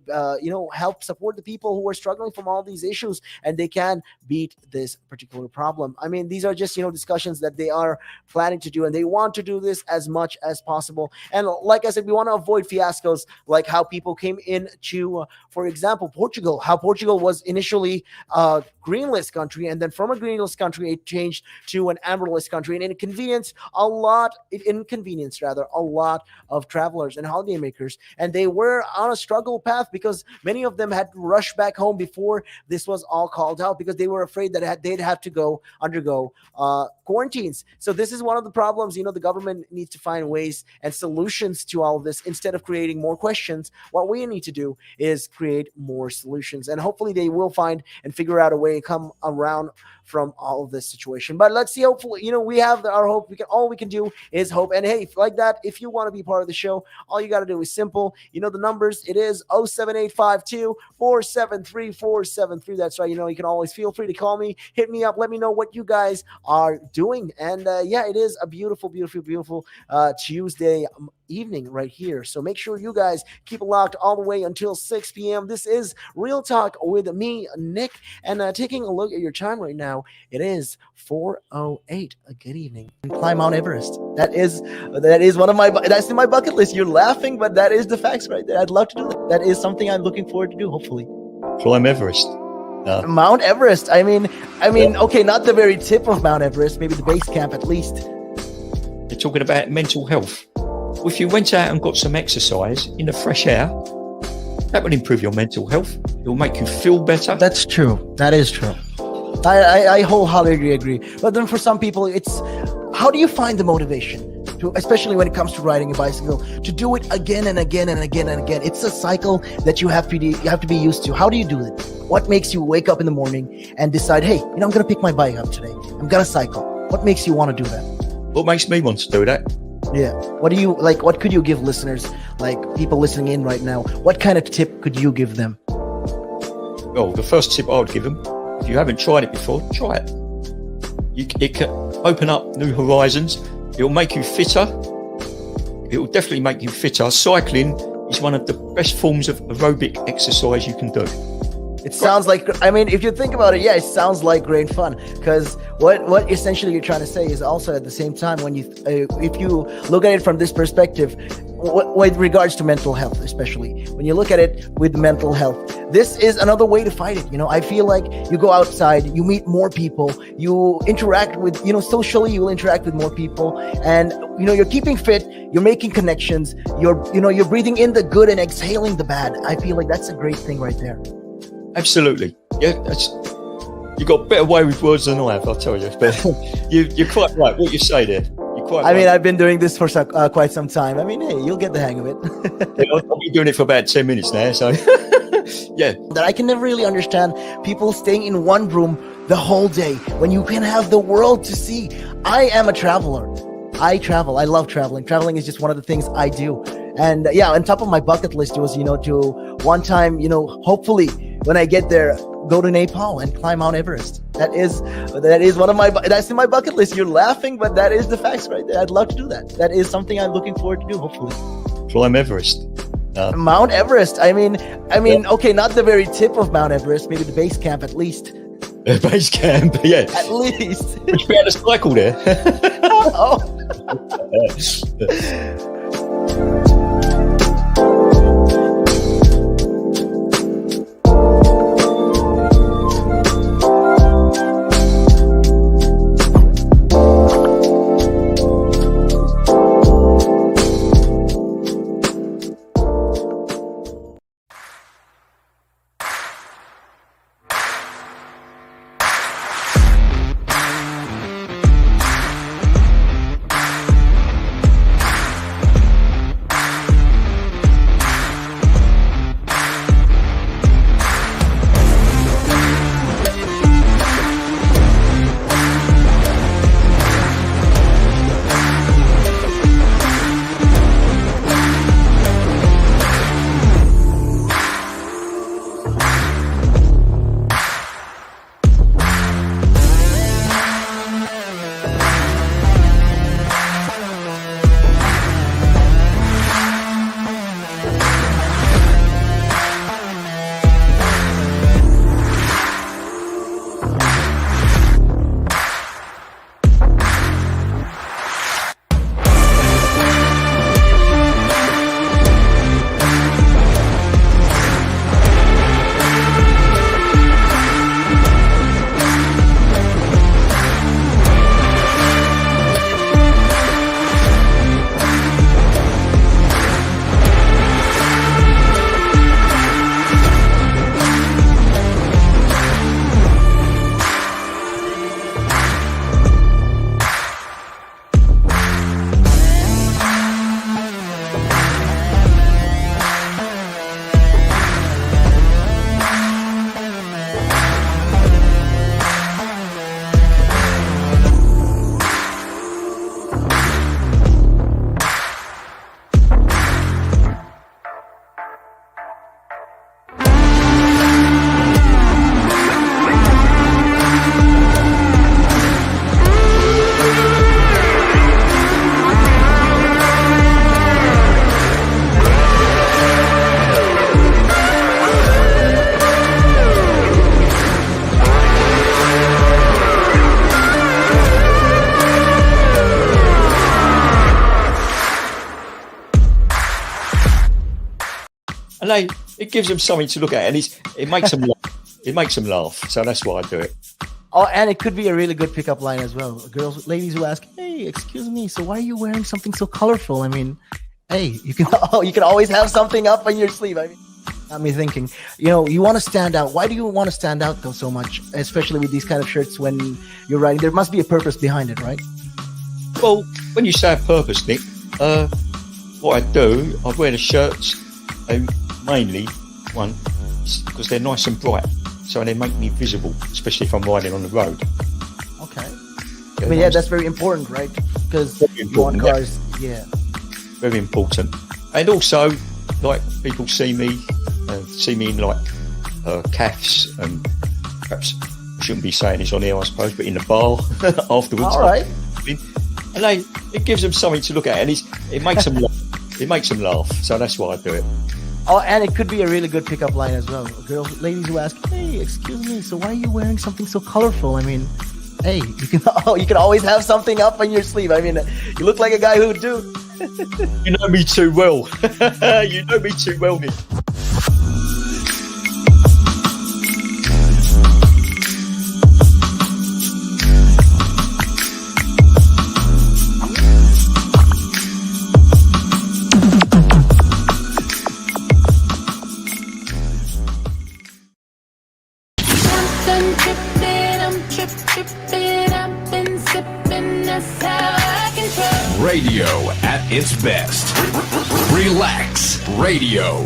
help support the people who are struggling from all these issues, and they can beat this particular problem. I mean, these are just, discussions that they are planning to do, and they want to do this as much as possible. And like I said, we want to avoid fiascos like how people came into, for example, Portugal, how Portugal was initially a green list country, and then from a green list country, it changed to an amber list country, and it inconvenienced a lot of travelers and holiday makers. And they were on a struggle path, because many of them had to rush back home before this was all called out, because they were afraid that they'd have to undergo quarantines. So this is one of the problems. The government needs to find ways and solutions to all of this. Instead of creating more questions, what we need to do is create more solutions, and hopefully they will find and figure out a way to come around from all of this situation. But let's see. Hopefully, we have our hope. All we can do is hope. And hey, like that, if you want to be part of the show, all you got to do is simple. The numbers. It is 07852 473 473. That's right. You can always feel free to call me, hit me up, let me know what you guys are doing. And it is a beautiful, beautiful, beautiful Tuesday evening right here. So make sure you guys keep it locked all the way until 6 p.m. This is Real Talk with me, Nick, and taking a look at your time right now, it is 4:08. Good evening. Climb Mount Everest. That is one of that's in my bucket list. You're laughing, but that is the facts right there. I'd love to do that. That is something I'm looking forward to do, hopefully. Climb Everest. Mount Everest. I mean, okay, not the very tip of Mount Everest, maybe the base camp at least. They're talking about mental health. If you went out and got some exercise in the fresh air, that will improve your mental health. It will make you feel better. That's true. That is true. I wholeheartedly agree. But then for some people, it's how do you find the motivation to, especially when it comes to riding a bicycle, to do it again and again and again and again? It's a cycle that you have to be used to. How do you do it? What makes you wake up in the morning and decide, hey, I'm going to pick my bike up today. I'm going to cycle. What makes you want to do that? What makes me want to do that? Yeah. What do you like? What could you give listeners, like people listening in right now? What kind of tip could you give them? Well, the first tip I would give them, if you haven't tried it before, try it. It can open up new horizons. It will make you fitter. It will definitely make you fitter. Cycling is one of the best forms of aerobic exercise you can do. It sounds like, I mean, if you think about it, yeah, it sounds like great fun. Because what essentially you're trying to say is also at the same time, when you, if you look at it from this perspective, with regards to mental health, especially when you look at it with mental health, this is another way to fight it. I feel like you go outside, you meet more people, you interact with, socially, you will interact with more people, and you're keeping fit, you're making connections, you're breathing in the good and exhaling the bad. I feel like that's a great thing right there. Absolutely. Yeah, you got a better way with words than I have, I'll tell you. But you're quite right. What you say there. You're quite right. I mean, I've been doing this for quite some time. I mean, hey, you'll get the hang of it. I've been doing it for about 10 minutes now, so yeah. That I can never really understand people staying in one room the whole day when you can have the world to see. I am a traveler. I travel. I love traveling. Traveling is just one of the things I do. And yeah, on top of my bucket list was, to one time, hopefully when I get there, go to Nepal and climb Mount Everest. That is one of that's in my bucket list. You're laughing, but that is the facts right there. I'd love to do that. That is something I'm looking forward to do, hopefully. Climb Everest. Mount Everest. I mean, okay, not the very tip of Mount Everest, maybe the base camp at least. Base camp, yeah. At least. Would you be able to cycle there? Oh. And it gives them something to look at, and it makes them laugh. It makes them laugh, so that's why I do it. Oh, and it could be a really good pickup line as well. Ladies who ask, "Hey, excuse me, so why are you wearing something so colorful?" I mean, hey, you can always have something up on your sleeve. I mean, got me thinking. You want to stand out. Why do you want to stand out though so much, especially with these kind of shirts when you're riding? There must be a purpose behind it, right? Well, when you say a purpose, Nick, what I do, I wear the shirts mainly because they're nice and bright, so they make me visible, especially if I'm riding on the road. Okay. I mean, yeah, that's very important, right? Because you want cars, yeah. Very important. And also, like, people see me in like calves, and perhaps I shouldn't be saying this on air, I suppose, but in the bar afterwards. All right. And it gives them something to look at, and it makes them laugh. It makes them laugh, so that's why I do it. Oh, and it could be a really good pickup line as well. Ladies who ask, "Hey, excuse me, so why are you wearing something so colorful?" I mean, hey, you can you can always have something up on your sleeve. I mean, you look like a guy who would do. You know me too well. You know me too well, Nick. Radio at its best. Relax Radio.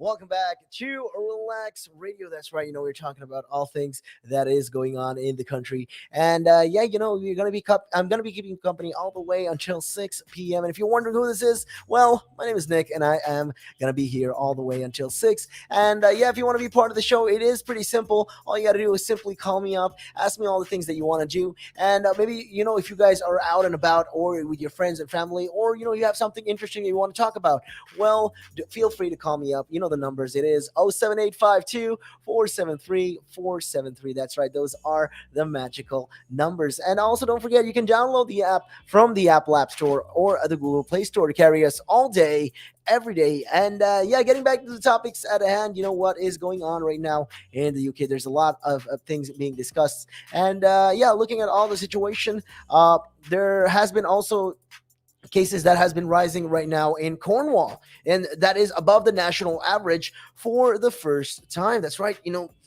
Welcome back to Relax Radio. That's right. We're talking about all things that is going on in the country. And yeah, you're gonna be I'm gonna be keeping you company all the way until 6 p.m. And if you're wondering who this is, well, my name is Nick, and I am gonna be here all the way until 6. And yeah, if you want to be part of the show, it is pretty simple. All you gotta do is simply call me up, ask me all the things that you want to do, and maybe if you guys are out and about, or with your friends and family, or you have something interesting that you want to talk about, well, feel free to call me up. The numbers. It is 07852 473 473. That's right. Those are the magical numbers. And also, don't forget, you can download the app from the Apple App Store or the Google Play Store to carry us all day, every day. And yeah, getting back to the topics at hand, what is going on right now in the UK? There's a lot of things being discussed. And yeah, looking at all the situation, there has been also cases that has been rising right now in Cornwall, and that is above the national average for the first time. That's right.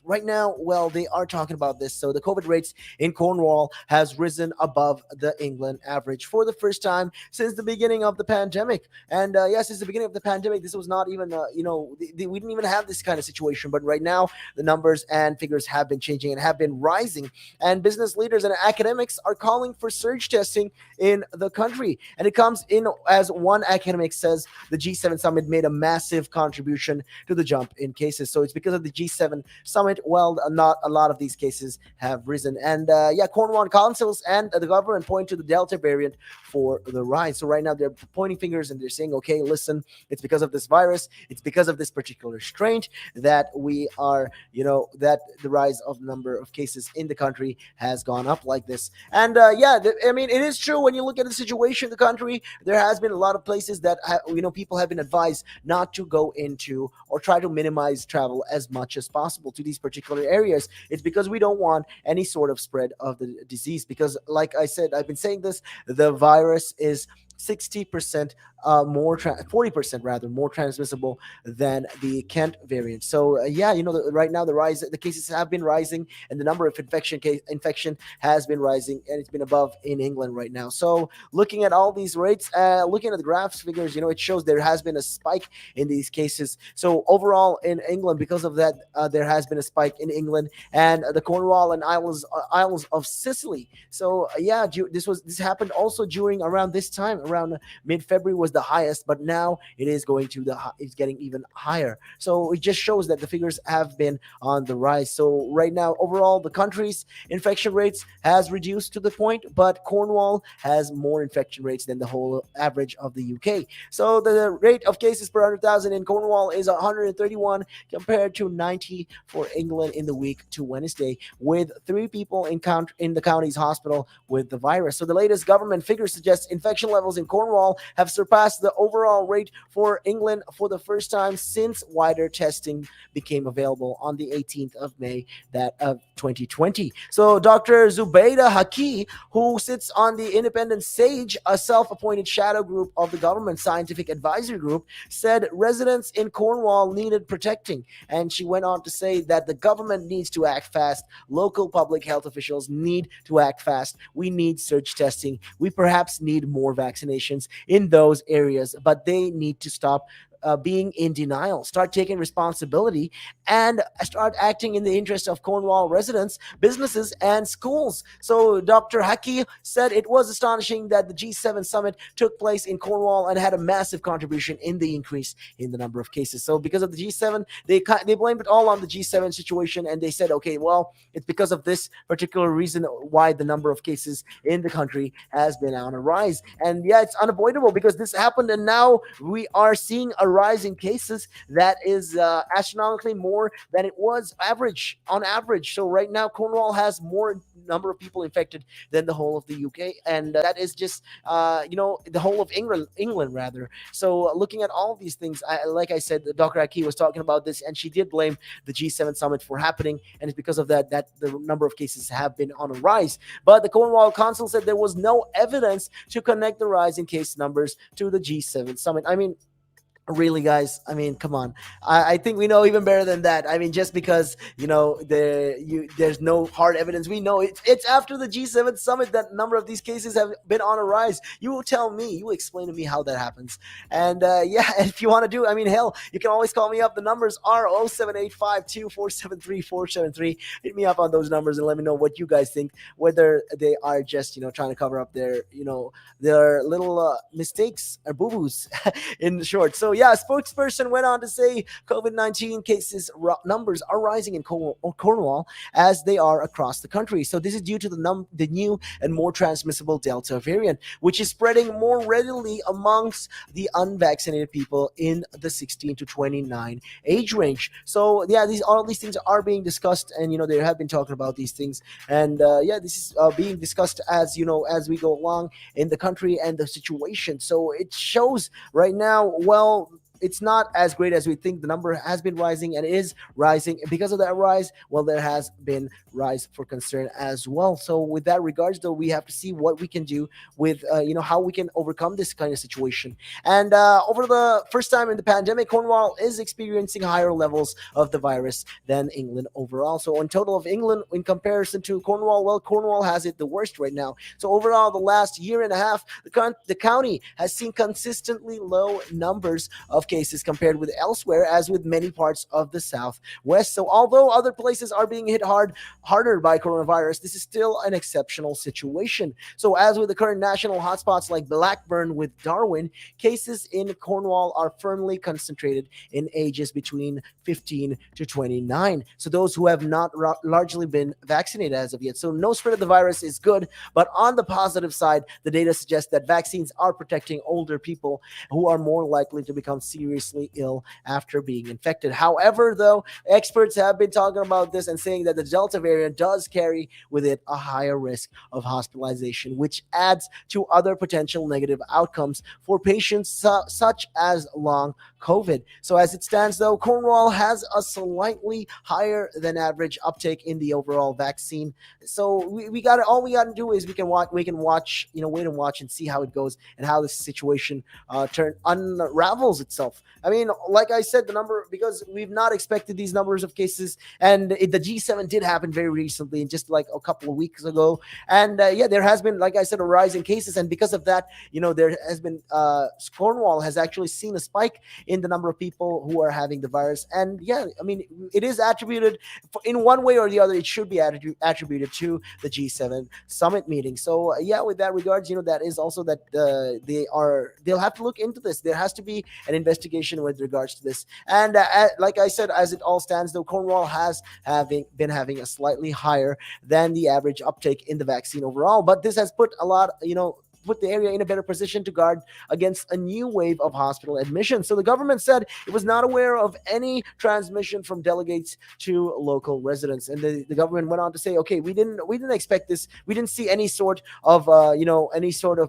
Right now, well, they are talking about this. So the COVID rates in Cornwall has risen above the England average for the first time since the beginning of the pandemic. And yeah, since the beginning of the pandemic, this was not even, we didn't even have this kind of situation. But right now, the numbers and figures have been changing and have been rising. And business leaders and academics are calling for surge testing in the country. And it comes in, as one academic says, the G7 summit made a massive contribution to the jump in cases. So it's because of the G7 summit. Well, not a lot of these cases have risen. And yeah, Cornwall councils and the government point to the Delta variant for the rise. So right now they're pointing fingers and they're saying, okay, listen, it's because of this virus. It's because of this particular strain that we are, that the rise of number of cases in the country has gone up like this. And yeah, I mean, it is true when you look at the situation in the country, there has been a lot of places that, people have been advised not to go into or try to minimize travel as much as possible to these particular areas. It's because we don't want any sort of spread of the disease, because like I said, I've been saying this, the virus is 60% 40% rather more transmissible than the Kent variant. So yeah, right now the cases have been rising, and the number of infection has been rising, and it's been above in England right now. So looking at all these rates, looking at the graphs figures, it shows there has been a spike in these cases. So overall in England, because of that, there has been a spike in England and the Cornwall and islands of Sicily. So yeah, this happened also during around this time, around mid-February was the highest, but now it is it's getting even higher. So it just shows that the figures have been on the rise. So right now, overall, the country's infection rates has reduced to the point, but Cornwall has more infection rates than the whole average of the UK. So the rate of cases per 100,000 in Cornwall is 131 compared to 90 for England in the week to Wednesday, with 3 people in the county's hospital with the virus. So the latest government figures suggest infection levels in Cornwall have surpassed the overall rate for England for the first time since wider testing became available on the 18th of May that of 2020. So Dr. Zubaida Haki, who sits on the Independent SAGE, a self-appointed shadow group of the government scientific advisory group, said residents in Cornwall needed protecting. And she went on to say that the government needs to act fast. Local public health officials need to act fast. We need surge testing. We perhaps need more vaccinations in those areas, but they need to stop being in denial, start taking responsibility, and start acting in the interest of Cornwall residents, businesses, and schools. So Dr. Haki said it was astonishing that the G7 summit took place in Cornwall and had a massive contribution in the increase in the number of cases. So because of the G7, they blamed it all on the G7 situation, and they said, okay, well, it's because of this particular reason why the number of cases in the country has been on a rise. And yeah, it's unavoidable because this happened, and now we are seeing a rise in cases that is astronomically more than it was average on average. So right now, Cornwall has more number of people infected than the whole of the UK, and that is just the whole of England rather. So looking at all of these things, like I said, Dr. Aki was talking about this, and she did blame the G7 summit for happening, and it's because of that the number of cases have been on a rise. But the Cornwall Council said there was no evidence to connect the rise in case numbers to the G7 summit. I mean, really, guys, I mean, come on. I think we know even better than that. I mean, just because there's no hard evidence, we know it's after the G7 summit that number of these cases have been on a rise. You will tell me, you will explain to me how that happens. And yeah, if you want to do, I mean, hell, you can always call me up. The numbers are 07852473473. Hit me up on those numbers and let me know what you guys think, whether they are just trying to cover up their little mistakes or boo-boos in short. So yeah, a spokesperson went on to say COVID-19 cases numbers are rising in Cornwall as they are across the country. So this is due to the new and more transmissible Delta variant, which is spreading more readily amongst the unvaccinated people in the 16 to 29 age range. So yeah, all these things are being discussed, and they have been talking about these things, and yeah, this is being discussed as as we go along in the country and the situation. So it shows right now, well, it's not as great as we think. The number has been rising and is rising. And because of that rise, well, there has been rise for concern as well. So with that regards, though, we have to see what we can do with, how we can overcome this kind of situation. And over the first time in the pandemic, Cornwall is experiencing higher levels of the virus than England overall. So in total of England, in comparison to Cornwall, well, Cornwall has it the worst right now. So overall, the last year and a half, the county has seen consistently low numbers of cases compared with elsewhere, as with many parts of the southwest. So although other places are being hit harder by coronavirus, this is still an exceptional situation. So as with the current national hotspots like Blackburn with Darwin, cases in Cornwall are firmly concentrated in ages between 15 to 29. So those who have not largely been vaccinated as of yet. So no spread of the virus is good, but on the positive side, the data suggests that vaccines are protecting older people who are more likely to become seriously ill after being infected. However, though, experts have been talking about this and saying that the Delta variant does carry with it a higher risk of hospitalization, which adds to other potential negative outcomes for patients such as long COVID. So as it stands, though, Cornwall has a slightly higher than average uptake in the overall vaccine. So we got all we got to do is we can watch, wait and watch and see how it goes and how the situation unravels itself. I mean, like I said, the number, because we've not expected these numbers of cases, and the G7 did happen very recently, just like a couple of weeks ago. And yeah, there has been, like I said, a rise in cases, and because of that, there has been Cornwall has actually seen a spike in the number of people who are having the virus. And yeah, I mean, it is attributed in one way or the other. It should be attributed to the G7 summit meeting. So yeah, with that regards, that is also that they'll have to look into this. There has to be an investigation with regards to this. And like I said, as it all stands, though, Cornwall has been having a slightly higher than the average uptake in the vaccine overall. But this has put a lot, put the area in a better position to guard against a new wave of hospital admissions. So the government said it was not aware of any transmission from delegates to local residents. And the government went on to say, okay, we didn't expect this. We didn't see any sort of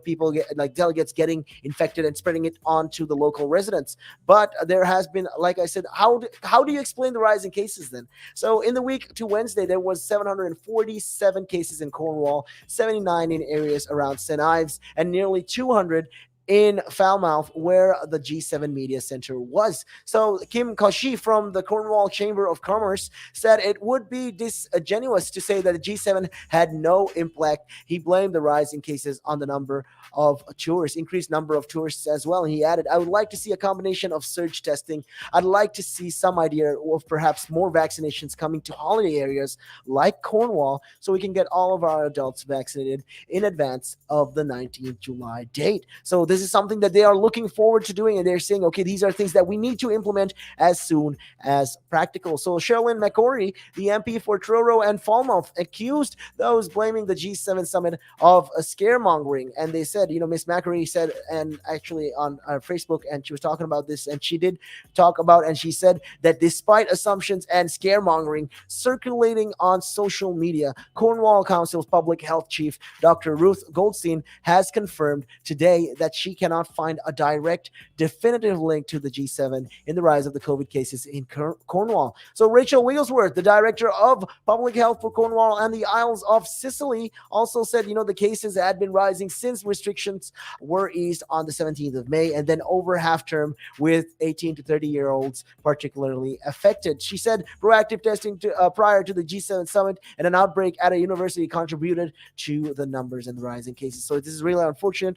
people like delegates getting infected and spreading it onto the local residents. But there has been, like I said, how do you explain the rise in cases then? So in the week to Wednesday, there was 747 cases in Cornwall, 79 in areas around St. Ives, and nearly 200 in Falmouth, where the G7 Media Center was. So Kim Koshi from the Cornwall Chamber of Commerce said it would be disingenuous to say that the G7 had no impact. He blamed the rise in cases on the number of tourists, increased number of tourists as well. And he added, I would like to see a combination of surge testing. I'd like to see some idea of perhaps more vaccinations coming to holiday areas like Cornwall, so we can get all of our adults vaccinated in advance of the 19th July date. So this is something that they are looking forward to doing, and they're saying, okay, these are things that we need to implement as soon as practical. So Sherlyn McCory, the MP for Truro and Falmouth, accused those blaming the G7 summit of a scaremongering. And they said, Miss McCory said, and actually on Facebook, and she was talking about this, and she did talk about, and she said that despite assumptions and scaremongering circulating on social media, Cornwall Council's public health chief, Dr. Ruth Goldstein, has confirmed today that she cannot find a direct, definitive link to the G7 in the rise of the COVID cases in Cornwall. So Rachel Wigglesworth, the director of public health for Cornwall and the Isles of Sicily, also said, the cases had been rising since restrictions were eased on the 17th of May, and then over half term, with 18 to 30-year-olds particularly affected. She said proactive testing prior to the G7 summit and an outbreak at a university contributed to the numbers and the rising cases. So this is really unfortunate.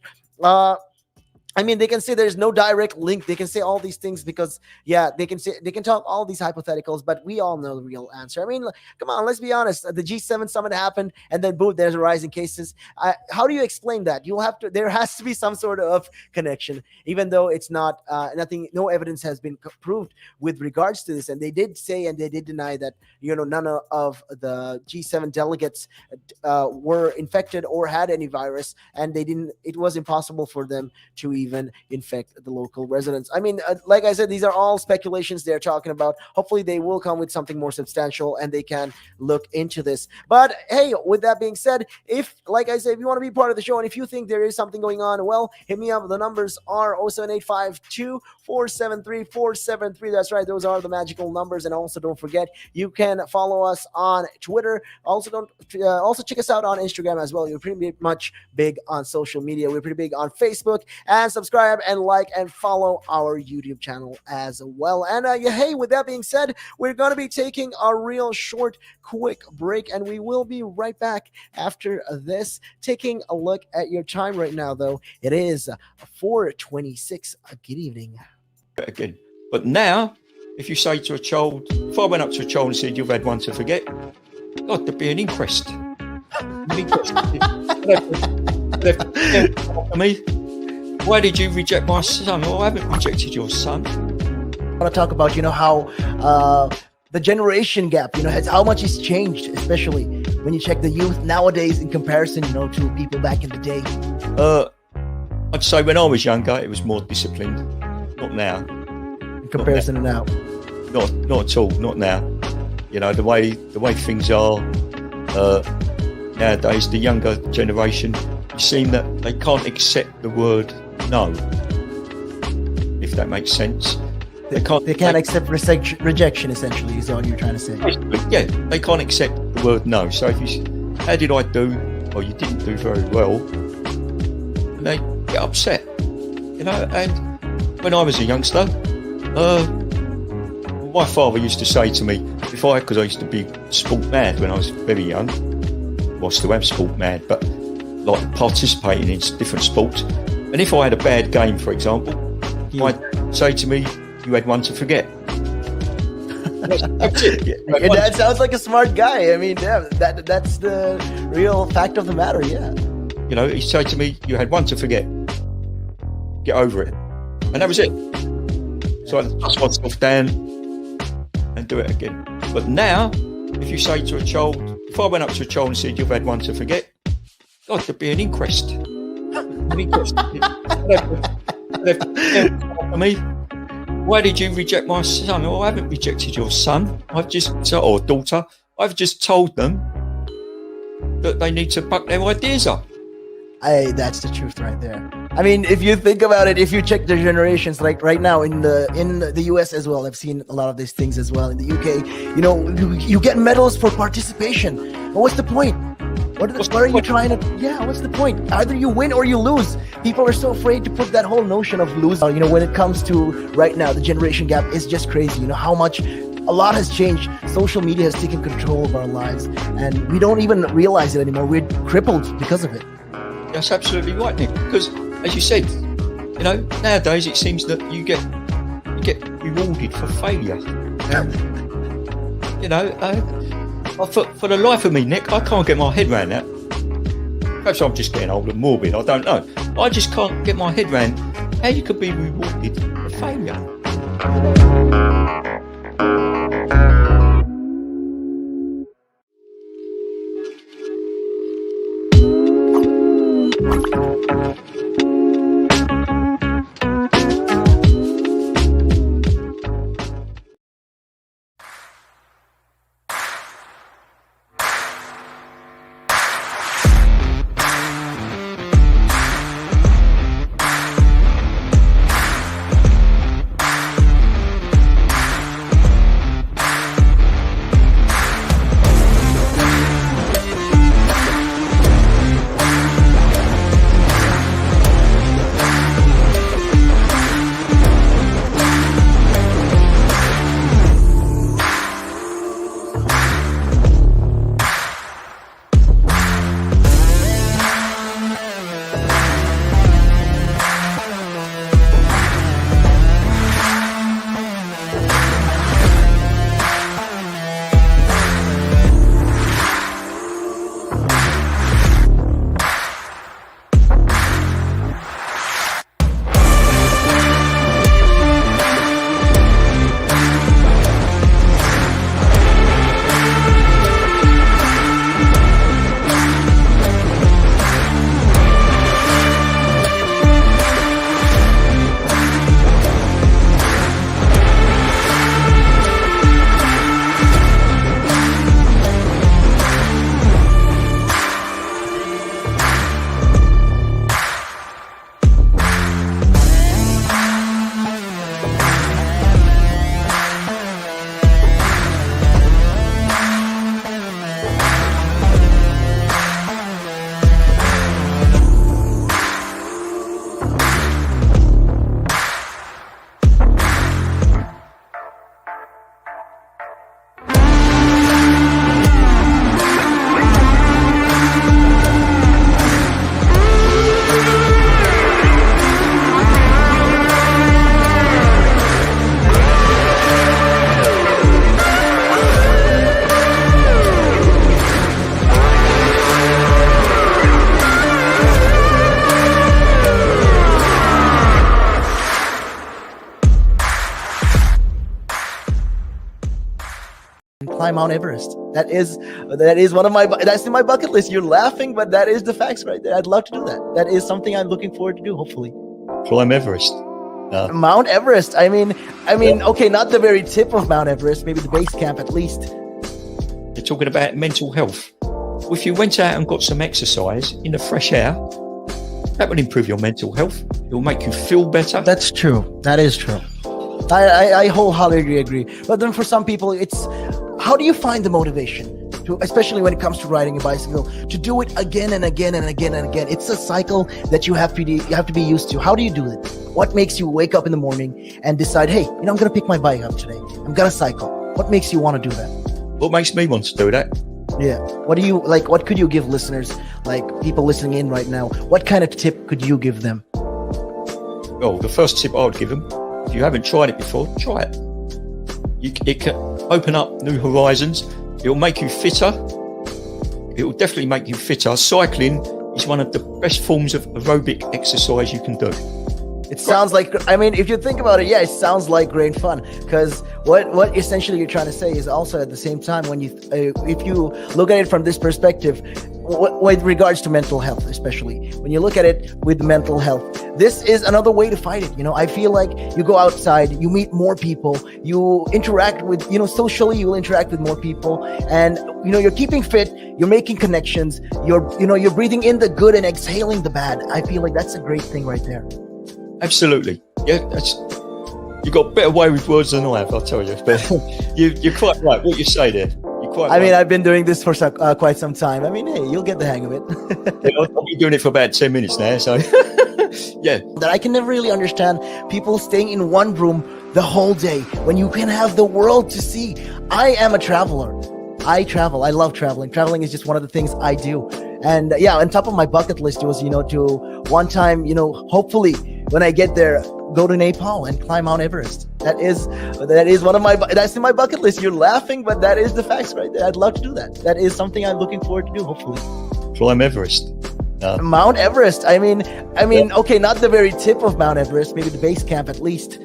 They can say there's no direct link. They can say all these things because, they can talk all these hypotheticals, but we all know the real answer. Come on, let's be honest. The G7 summit happened, and then boom, there's a rise in cases. How do you explain that? There has to be some sort of connection, even though it's not no evidence has been proved with regards to this. And they did say, and they did deny that, none of the G7 delegates were infected or had any virus, and it was impossible for them to even infect the local residents. Like I said, these are all speculations they're talking about. Hopefully they will come with something more substantial and they can look into this. But hey, with that being said, if you want to be part of the show and if you think there is something going on, well, hit me up. The numbers are 07852-473-473. That's right. Those are the magical numbers. And also don't forget, you can follow us on Twitter. Also check us out on Instagram as well. You're pretty much big on social media. We're pretty big on Facebook, and subscribe and like and follow our YouTube channel as well. And hey, with that being said, we're going to be taking a real short, quick break, and we will be right back after this. Taking a look at your time right now, though, it is 4:26. Good evening. Again, but now, if you say to a child, if I went up to a child and said, "You've had one to forget," God, there'd be an inquest. Me. Why did you reject my son? Oh, I haven't rejected your son. I want to talk about, how the generation gap, how much has changed, especially when you check the youth nowadays in comparison, to people back in the day. I'd say when I was younger, it was more disciplined. Not now. In comparison to now. Not at all. Not now. The way things are nowadays, the younger generation, you seem that they can't accept the word no, if that makes sense. They can't accept rejection, essentially, is all you're trying to say. Yeah, they can't accept the word no. So if you, how did I do? Or you didn't do very well, and they get upset, And when I was a youngster, my father used to say to me, because I used to be sport mad when I was very young. Well, I still am sport mad, but like participating in different sports. And if I had a bad game, for example, I'd say to me, "You had one to forget." That's it. Your dad sounds like a smart guy. That's the real fact of the matter, yeah. He'd say to me, "You had one to forget. Get over it." And that was it. So I'd dust myself down and do it again. But now, if you say to a child, if I went up to a child and said, "You've had one to forget," God, there'd be an inquest. Why did you reject my son? Oh, I haven't rejected your son. or daughter. I've just told them that they need to buck their ideas up. That's the truth right there. If you think about it, if you check the generations, like right now in the US as well, I've seen a lot of these things as well. In the UK, you get medals for participation. But what's the point? What are you trying to? Yeah, what's the point? Either you win or you lose. People are so afraid to put that whole notion of losing. When it comes to right now, the generation gap is just crazy. How much a lot has changed. Social media has taken control of our lives, and we don't even realize it anymore. We're crippled because of it. That's absolutely right, Nick. Because as you said, nowadays it seems that you get rewarded for failure. For the life of me, Nick, I can't get my head around that. Perhaps I'm just getting old and morbid, I don't know. I just can't get my head around how you could be rewarded for failure. Climb Mount Everest. That is one of my, that's in my bucket list. You're laughing, but that is the facts right there. I'd love to do that. That is something I'm looking forward to do, hopefully. Climb Everest. Mount Everest. I mean, okay, not the very tip of Mount Everest, maybe the base camp at least. You're talking about mental health. If you went out and got some exercise in the fresh air, that will improve your mental health. It will make you feel better. That's true. That is true. I wholeheartedly agree. But then for some people, it's, how do you find the motivation to, especially when it comes to riding a bicycle, to do it again and again and again and again? It's a cycle that you have to be used to. How do you do it? What makes you wake up in the morning and decide, hey, I'm going to pick my bike up today. I'm going to cycle. What makes you want to do that? What makes me want to do that? Yeah. What do you like? What could you give listeners, like people listening in right now? What kind of tip could you give them? Well, the first tip I would give them, if you haven't tried it before, try it. It can open up new horizons. It will make you fitter. It will definitely make you fitter. Cycling is one of the best forms of aerobic exercise you can do. It sounds like, I mean, if you think about it, yeah, it sounds like great fun. Because what essentially you're trying to say is also at the same time, when you, if you look at it from this perspective, with regards to mental health, especially when you look at it with mental health, this is another way to fight it. I feel like you go outside, you meet more people, you interact with, socially, you'll interact with more people, and you're keeping fit, you're making connections, you're breathing in the good and exhaling the bad. I feel like that's a great thing right there. Absolutely. Yeah, you got a better way with words than I have, I'll tell you. But you're quite right. What you say there. You're quite right. I mean, I've been doing this for quite some time. I mean, hey, you'll get the hang of it. I've been doing it for about 10 minutes now, so yeah. That I can never really understand people staying in one room the whole day when you can have the world to see. I am a traveler. I travel. I love traveling. Traveling is just one of the things I do. And yeah, on top of my bucket list was, to one time, hopefully when I get there, go to Nepal and climb Mount Everest. That is one of that's in my bucket list. You're laughing, but that is the facts right there. I'd love to do that. That is something I'm looking forward to do, hopefully. Climb Everest. No. Mount Everest. I Yeah. mean, okay, not the very tip of Mount Everest, maybe the base camp at least.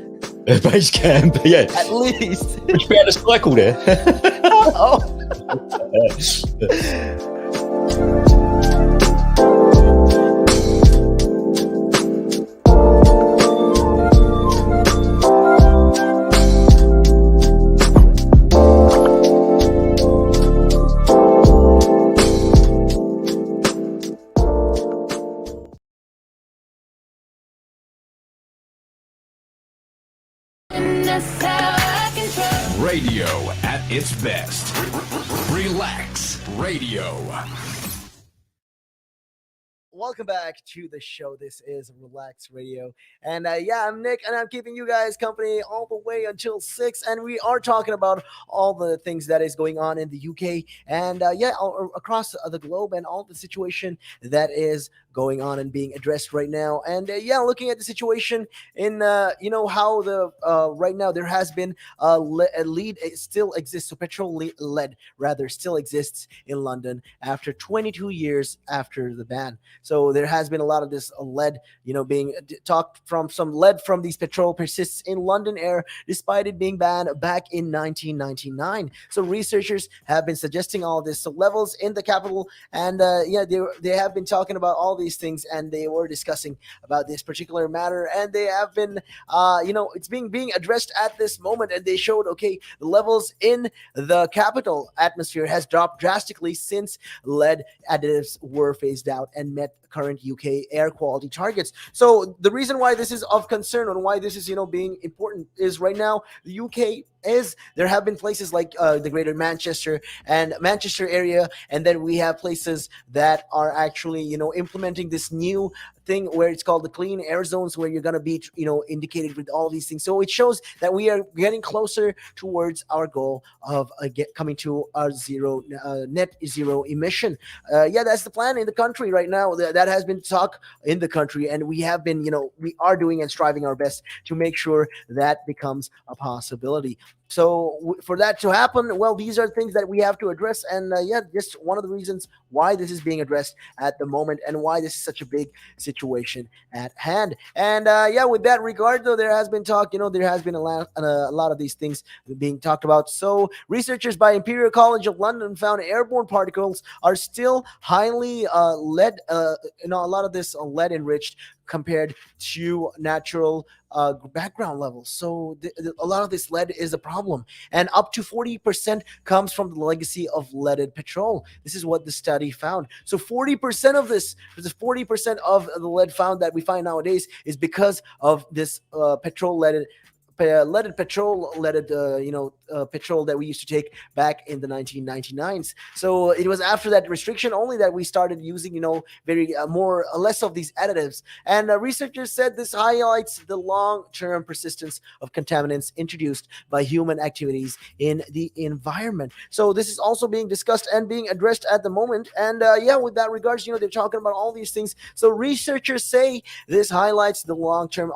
Base camp, yeah. At least. Would you be able to cycle there? Oh. Radio at its best. Relax Radio. Welcome back to the show. This is Relax Radio. And yeah, I'm Nick, and I'm keeping you guys company all the way until 6. And we are talking about all the things that is going on in the UK and yeah, across the globe, and all the situation that is going on and being addressed right now. And yeah, looking at the situation in, how the right now there has been a lead, it still exists. So petrol lead rather still exists in London after 22 years after the ban. So there has been a lot of this lead, being talked from. Some lead from these petrol persists in London air despite it being banned back in 1999. So researchers have been suggesting all this. So levels in the capital, and yeah, they have been talking about all these things, and they were discussing about this particular matter, and they have been, it's being addressed at this moment, and they showed, okay, the levels in the capital atmosphere has dropped drastically since lead additives were phased out and met current UK air quality targets. So the reason why this is of concern and why this is, being important is right now the UK is, there have been places like the greater Manchester and Manchester area, and then we have places that are actually, implementing this new thing where it's called the clean air zones, where you're going to be, indicated with all these things. So it shows that we are getting closer towards our goal of coming to our net zero emission. Yeah, that's the plan in the country right now. That has been talk in the country, and we have been, we are doing and striving our best to make sure that becomes a possibility. So for that to happen, well, these are things that we have to address, and yeah, just one of the reasons why this is being addressed at the moment, and why this is such a big situation at hand. And yeah, with that regard, though, there has been talk. There has been a lot of these things being talked about. So researchers by Imperial College of London found airborne particles are still highly lead. A lot of this lead enriched compared to natural background levels. So a lot of this lead is a problem, and up to 40% comes from the legacy of leaded petrol. This is what the study found. So 40% of this 40% of the lead found that we find nowadays is because of this petrol-leaded petrol petrol that we used to take back in the 1999s. So it was after that restriction only that we started using very more less of these additives. And researchers said this highlights the long-term persistence of contaminants introduced by human activities in the environment. So this is also being discussed and being addressed at the moment. And yeah, with that regards, they're talking about all these things. So researchers say this highlights the long-term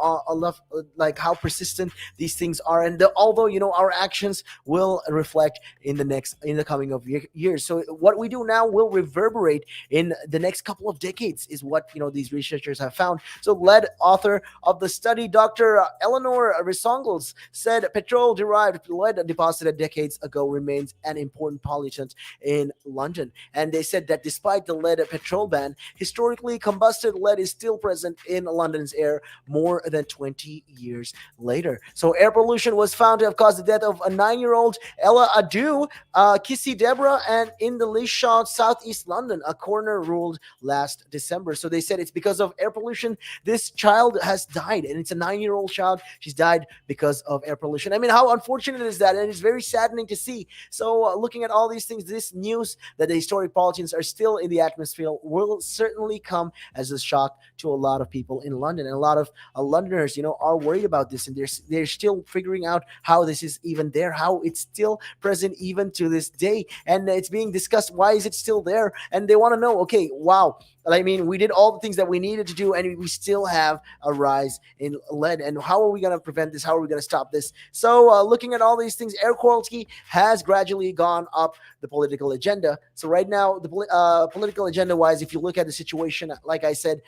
like how persistent these things are, and although our actions will reflect in the coming of years. So what we do now will reverberate in the next couple of decades, is what these researchers have found. So lead author of the study, Dr. Eleanor Risongles, said petrol-derived lead deposited decades ago remains an important pollutant in London. And they said that despite the lead petrol ban, historically combusted lead is still present in London's air more than 20 years later. So air pollution was found to have caused the death of a 9-year-old Ella Adu, Kissy Deborah, and in the Lishaw, southeast London, a coroner ruled last December. So they said it's because of air pollution. This child has died, and it's a 9-year-old child. She's died because of air pollution. I mean, how unfortunate is that? And it's very saddening to see. So looking at all these things, this news that the historic pollutants are still in the atmosphere will certainly come as a shock to a lot of people in London. And a lot of Londoners, are worried about this, and they're they're still figuring out how this is even there, how it's still present even to this day, and it's being discussed. Why is it still there? And they want to know, okay, wow, I mean, we did all the things that we needed to do, and we still have a rise in lead. And how are we going to prevent this? How are we going to stop this? So, looking at all these things, air quality has gradually gone up the political agenda. So, right now, the political agenda wise, if you look at the situation, like I said,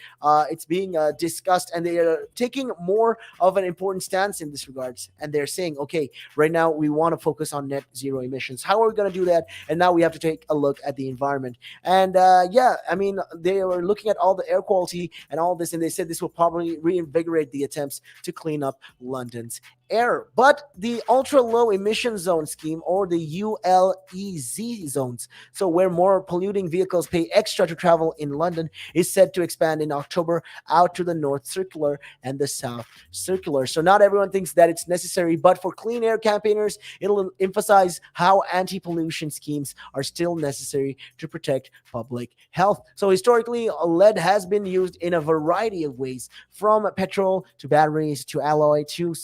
it's being discussed, and they are taking more of an important stance in this regards. And they're saying, okay, right now we want to focus on net zero emissions. How are we going to do that? And now we have to take a look at the environment. And yeah, I mean, they were looking at all the air quality and all this, and they said this will probably reinvigorate the attempts to clean up London's air. But the ultra low emission zone scheme, or the ULEZ zones, so where more polluting vehicles pay extra to travel in London, is set to expand in October out to the North Circular and the South Circular. So not everyone thinks that it's necessary, but for clean air campaigners, it'll emphasize how anti-pollution schemes are still necessary to protect public health. So historically, lead has been used in a variety of ways, from petrol to batteries to alloy to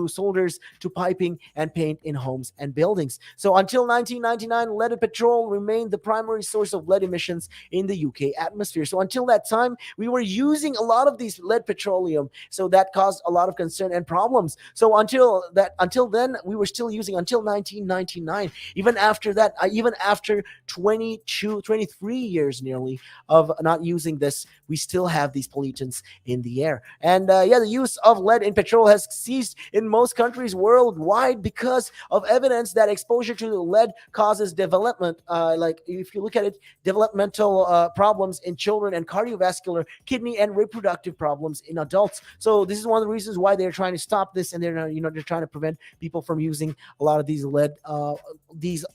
solders to piping and paint in homes and buildings. So until 1999, lead and petrol remained the primary source of lead emissions in the UK atmosphere. So until that time, we were using a lot of these lead petroleum. So that caused a lot of concern and problems. So until then, we were still using until 1999. Even after that, even after 23 years nearly of not using this, we still have these pollutants in the air. And yeah, the use of lead in petrol has ceased in most countries worldwide because of evidence that exposure to lead causes development, like if you look at it, developmental problems in children, and cardiovascular, kidney, and reproductive problems in adults. So this is one of the reasons why they're trying to stop this, and they're trying to prevent people from using a lot of these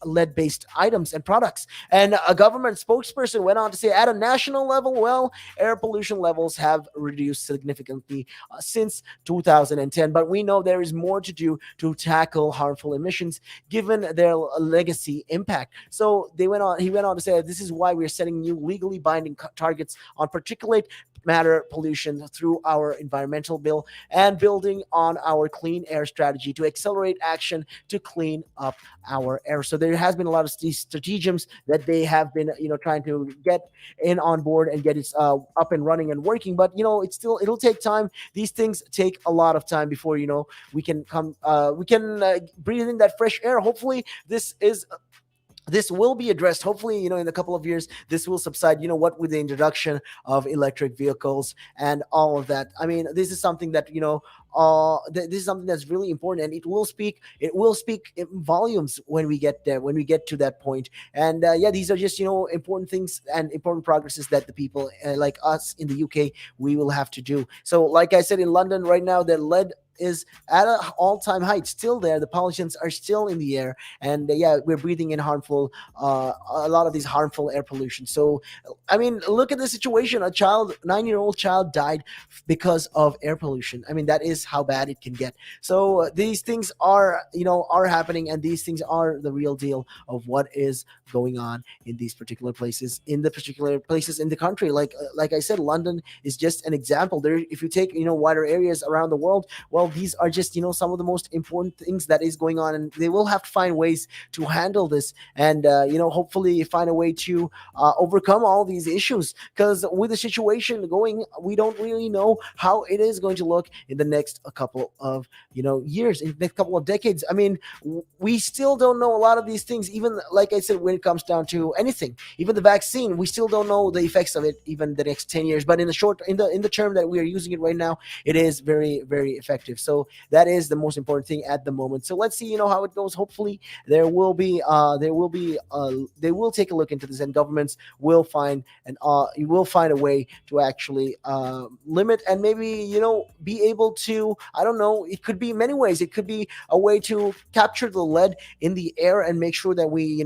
lead-based items and products. And a government spokesperson went on to say, at a national level, well, air pollution levels have reduced significantly since 2010, but we know there is more to do to tackle harmful emissions given their legacy impact. So he went on to say, this is why we're setting new legally binding targets on particulate matter pollution through our environmental bill, and building on our clean air strategy to accelerate action to clean up our air. So there has been a lot of these stratagems that they have been, trying to get in on board and get it up and running and working. But it'll take time. These things take a lot of time before we can breathe in that fresh air. Hopefully, this will be addressed. Hopefully, in a couple of years, this will subside, what with the introduction of electric vehicles and all of that. I mean, this is something that, this is something that's really important, and it will speak in volumes when we get there, when we get to that point. And yeah, these are just, important things and important progresses that the people like us in the UK, we will have to do. So like I said, in London right now, the lead is at an all-time height, still there. The pollutants are still in the air, and yeah, we're breathing in harmful, a lot of these harmful air pollution. So, I mean, look at the situation. A 9-year-old child died because of air pollution. I mean, that is how bad it can get. So these things are happening, and these things are the real deal of what is going on in these particular places, in the country. Like I said, London is just an example. There, if you take wider areas around the world, well, these are just some of the most important things that is going on, and they will have to find ways to handle this, and hopefully find a way to overcome all these issues, because with the situation going, we don't really know how it is going to look in the next couple of years, in the next couple of decades. I mean, we still don't know a lot of these things, even like I said, when it comes down to anything, even the vaccine, we still don't know the effects of it even the next 10 years, but in the term that we are using it right now, it is very, very effective. So that is the most important thing at the moment. So let's see, how it goes. Hopefully they will take a look into this, and governments will find a way to actually limit, and maybe be able to, I don't know, it could be many ways. It could be a way to capture the lead in the air and make sure that we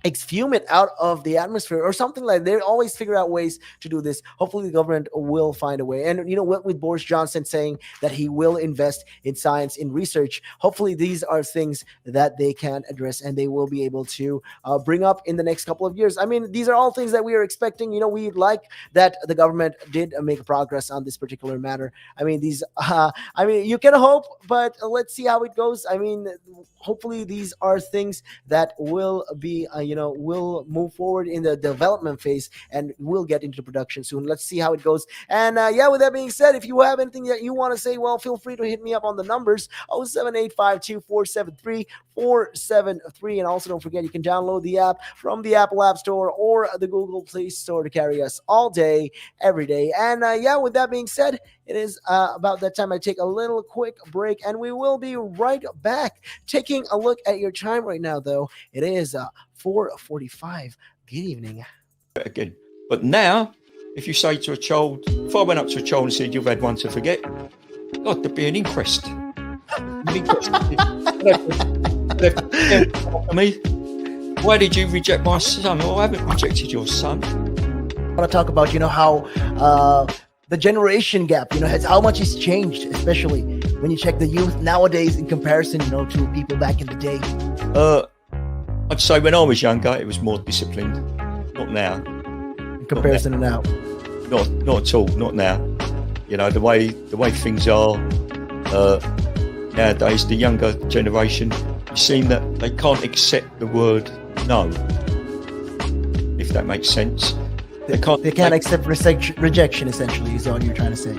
exhume it out of the atmosphere or something like. They always figure out ways to do this. Hopefully the government will find a way. And you know what, with Boris Johnson saying that he will invest in science, in research, hopefully these are things that they can address and they will be able to bring up in the next couple of years. I mean, these are all things that we are expecting. You know, we like that the government did make progress on this particular matter. I mean, you can hope, but let's see how it goes. I mean, hopefully these are things that will be will move forward in the development phase and we'll get into production soon. Let's see how it goes. And with that being said, if you have anything that you want to say, well, feel free to hit me up on the numbers 07852473473. And also don't forget, you can download the app from the Apple App Store or the Google Play Store to carry us all day, every day. And with that being said, it is about that time I take a little quick break, and we will be right back. Taking a look at your time right now, though, it is 4:45. Good evening. Again. But now, if you say to a child, if I went up to a child and said, you've had one to forget, God, there'd be an inquest. Me, why did you reject my son? Well, I haven't rejected your son. I want to talk about, how the generation gap, how much has changed, especially when you check the youth nowadays in comparison, to people back in the day. I'd say when I was younger, it was more disciplined. Not now. In comparison to now. Not at all. Not now. The way things are nowadays, the younger generation, you seem that they can't accept the word no. If that makes sense. They can't accept rejection, essentially, is all you're trying to say.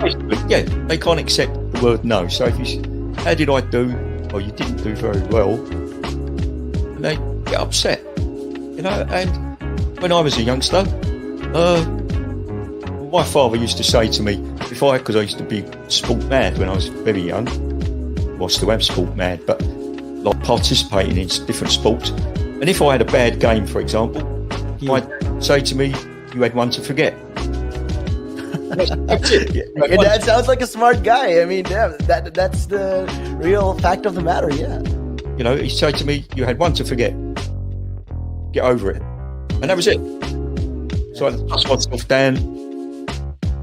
Yeah, they can't accept the word no. So if you, how did I do? Or you didn't do very well, and they get upset, And when I was a youngster, my father used to say to me, because I used to be sport mad when I was very young. Well, I still am sport mad, but like participating in different sports. And if I had a bad game, for example, he might say to me, you had one to forget. That's it. That sounds like a smart guy. I mean, that's the real fact of the matter, yeah. He said to me, you had one to forget. Get over it. And that was it. So I dust myself down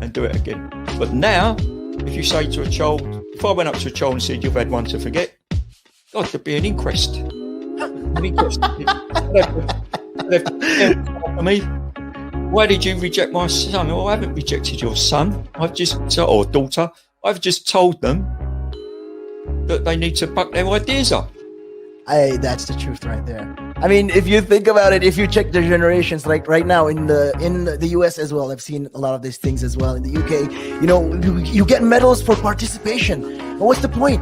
and do it again. But now, if you say to a child, if I went up to a child and said, you've had one to forget, God, there'd be an inquest. An inquest. Me. Why did you reject my son? Well, I haven't rejected your son. or daughter. I've just told them that they need to buck their ideas up. That's the truth right there. I mean, if you think about it, if you check the generations, like right now in the US as well, I've seen a lot of these things as well. In the UK, you get medals for participation. But what's the point?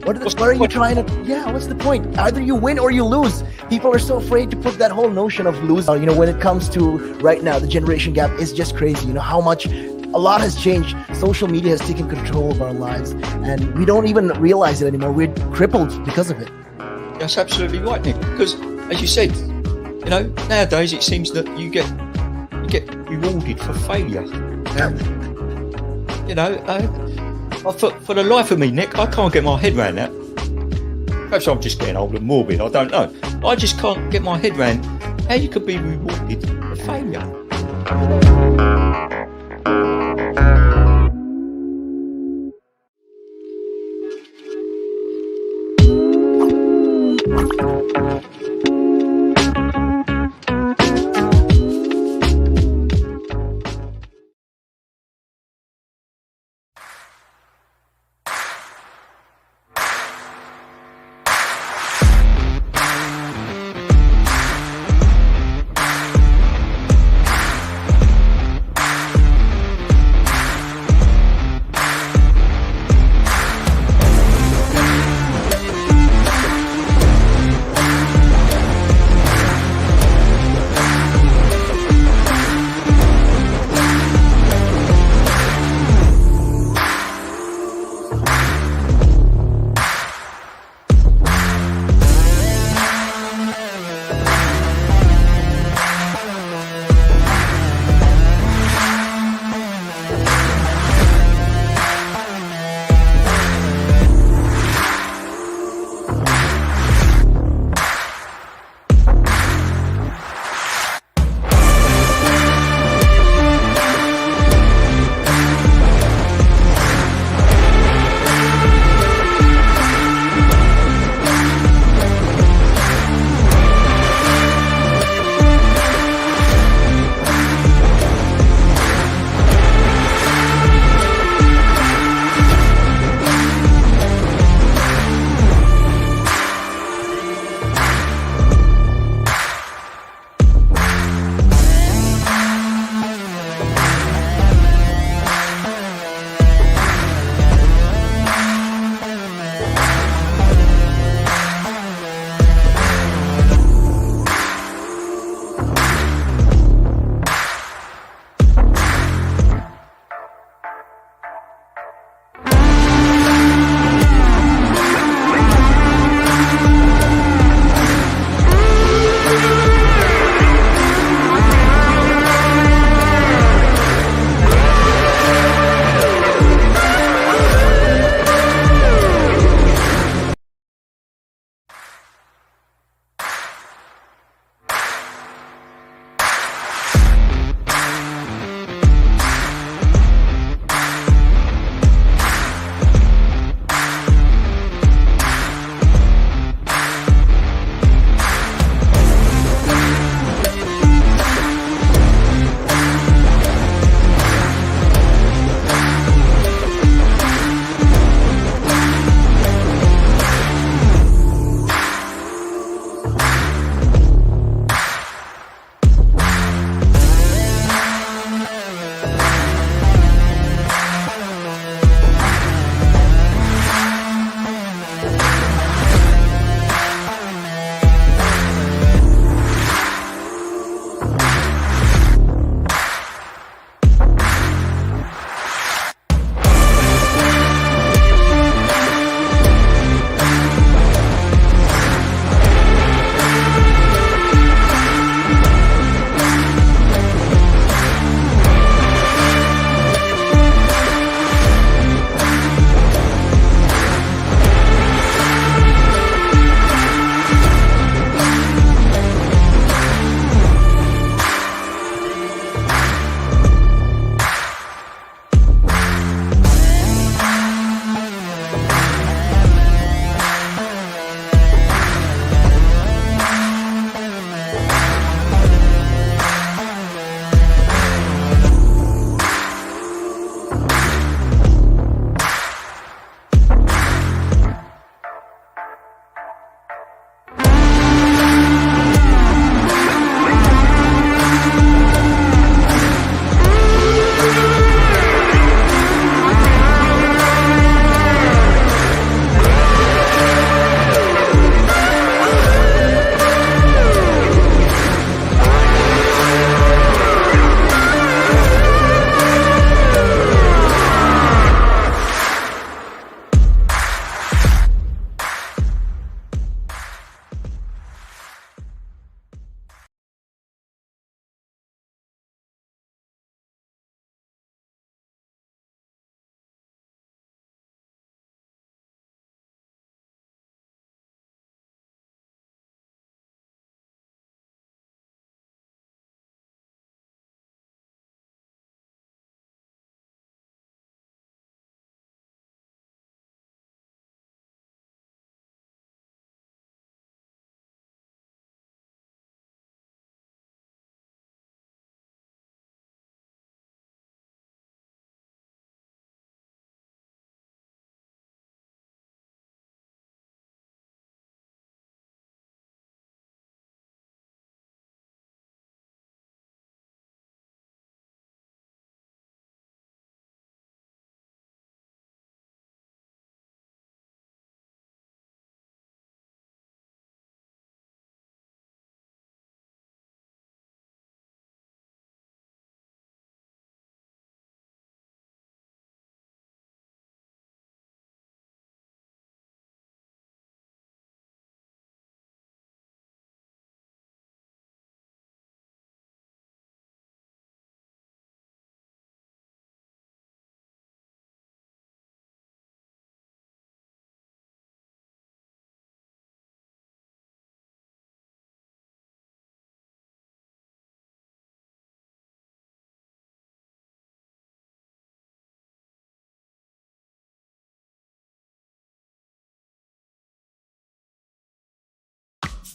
What are you trying to? Yeah, what's the point? Either you win or you lose. People are so afraid to put that whole notion of losing. When it comes to right now, the generation gap is just crazy. How much a lot has changed. Social media has taken control of our lives, and we don't even realize it anymore. We're crippled because of it. That's absolutely right, Nick. Because, as you said, nowadays it seems that you get rewarded for failure. For the life of me, Nick, I can't get my head around that. Perhaps I'm just getting old and morbid, I don't know. I just can't get my head around how you could be rewarded for failure.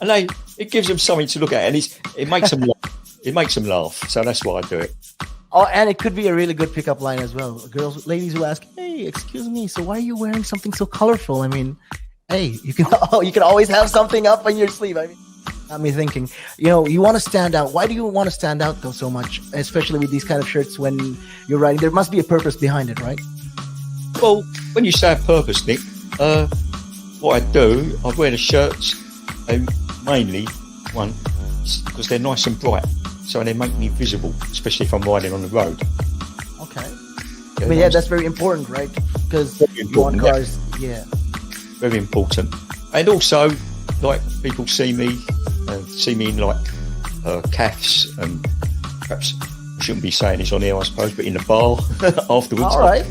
and it gives them something to look at, and it makes them laugh. It makes them laugh. So that's why I do it. Oh, and it could be a really good pickup line as well. Ladies who ask, "Hey, excuse me, so why are you wearing something so colorful?" I mean, hey, you can always have something up on your sleeve. I mean, got me thinking. You want to stand out. Why do you want to stand out though so much, especially with these kind of shirts when you're riding? There must be a purpose behind it, right? Well, when you say a purpose, Nick, what I do, I wear the shirts mainly because they're nice and bright, so they make me visible, especially if I'm riding on the road. Okay. Yeah, that's very important, right? Because you want cars, yeah. Very important. And also, like, people see me in like calves, and perhaps I shouldn't be saying this on here, I suppose, but in the bar afterwards. All right.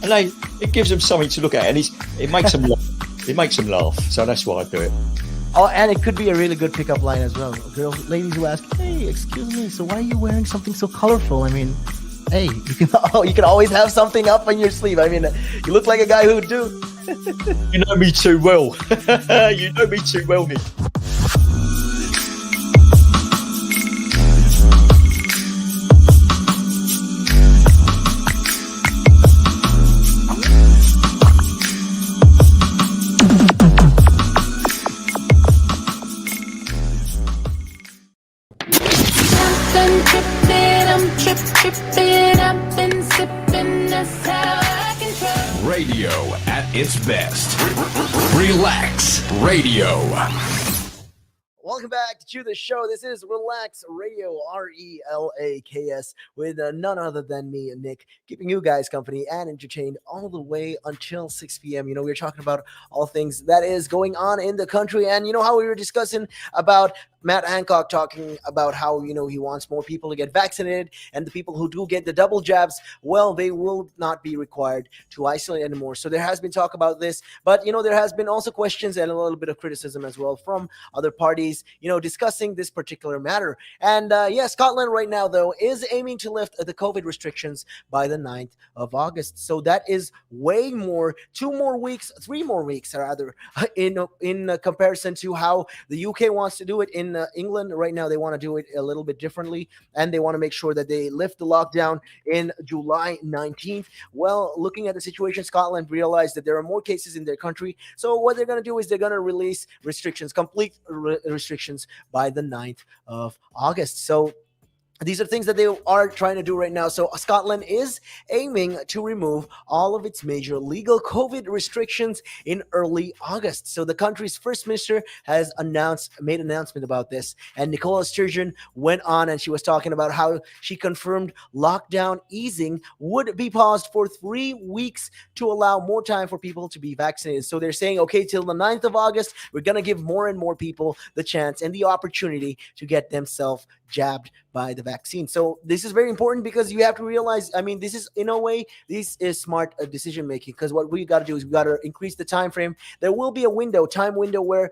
And it gives them something to look at, and it makes them laugh. It makes them laugh. So that's why I do it. Oh, and it could be a really good pickup line as well. Ladies who ask, "Hey, excuse me, so why are you wearing something so colorful?" I mean, hey, you can always have something up on your sleeve. I mean, you look like a guy who would do. You know me too well. You know me too well, Nick. Radio at its best. Relax Radio. Welcome back to the show. This is Relax Radio, RELAKS, with none other than me, Nick, keeping you guys company and entertained all the way until 6 p.m. We're talking about all things that is going on in the country. And you know how we were discussing about Matt Hancock talking about how, he wants more people to get vaccinated, and the people who do get the double jabs, well, they will not be required to isolate anymore. So there has been talk about this, but, there has been also questions and a little bit of criticism as well from other parties, discussing this particular matter. And Scotland right now, though, is aiming to lift the COVID restrictions by the 9th of August. So that is way more, 3 more weeks rather, in comparison to how the UK wants to do it. In England right now, they want to do it a little bit differently, and they want to make sure that they lift the lockdown in July 19th. Well, looking at the situation, Scotland realized that there are more cases in their country. So what they're going to do is they're going to release restrictions, complete restrictions by the 9th of August. So these are things that they are trying to do right now. So Scotland is aiming to remove all of its major legal COVID restrictions in early August. So the country's first minister has made an announcement about this. And Nicola Sturgeon went on and she was talking about how she confirmed lockdown easing would be paused for 3 weeks to allow more time for people to be vaccinated. So they're saying, okay, till the 9th of August, we're going to give more and more people the chance and the opportunity to get themselves jabbed by the vaccine. So this is very important because you have to realize, this is, in a way, this is smart decision making, because what we got to do is we got to increase the time frame. There will be a time window where,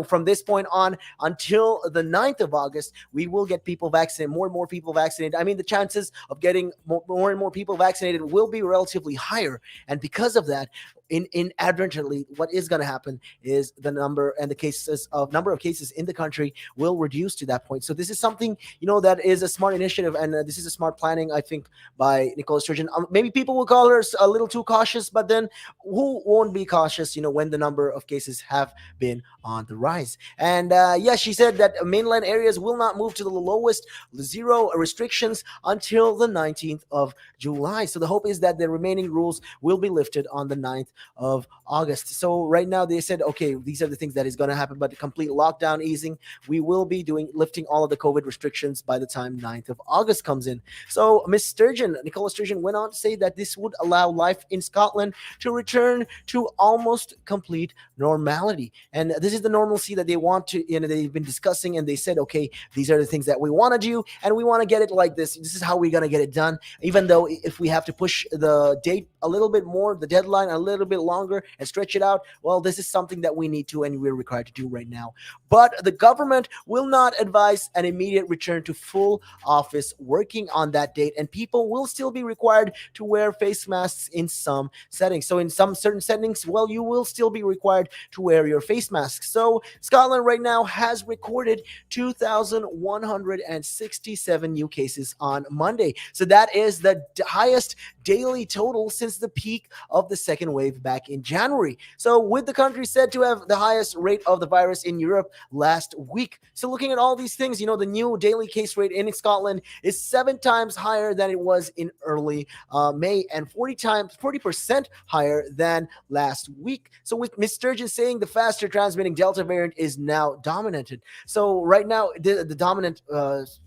from this point on until the 9th of August, we will get people vaccinated, more and more people vaccinated. The chances of getting more and more people vaccinated will be relatively higher. And because of that, inadvertently, what is going to happen is the number of cases in the country will reduce to that point. So this is something, that is a smart initiative, and this is a smart planning, I think, by Nicola Sturgeon. Maybe people will call her a little too cautious, but then who won't be cautious, when the number of cases have been on the rise? And she said that mainland areas will not move to the lowest 0 restrictions until the 19th of July. So the hope is that the remaining rules will be lifted on the 9th of August. So right now they said, okay, these are the things that is going to happen, but the complete lockdown easing, we will be lifting all of the COVID restrictions by the time 9th of August comes in. So Nicola Sturgeon went on to say that this would allow life in Scotland to return to almost complete normality. And this is the normalcy that they want to, they've been discussing, and they said, okay, these are the things that we want to do, and we want to get it like this. This is how we're going to get it done, even though if we have to push the date a little bit more, the deadline a little little bit longer and stretch it out, well, this is something that we need to and we're required to do right now. But the government will not advise an immediate return to full office working on that date, and people will still be required to wear face masks in some settings. So in some certain settings, well, you will still be required to wear your face mask. So Scotland right now has recorded 2,167 new cases on Monday. So that is the highest daily total since the peak of the second wave back in January. So with the country said to have the highest rate of the virus in Europe last week. So looking at all these things, the new daily case rate in Scotland is 7 times higher than it was in early May, and 40% higher than last week. So with Ms. Sturgeon saying the faster transmitting Delta variant is now dominated. So right now, the dominant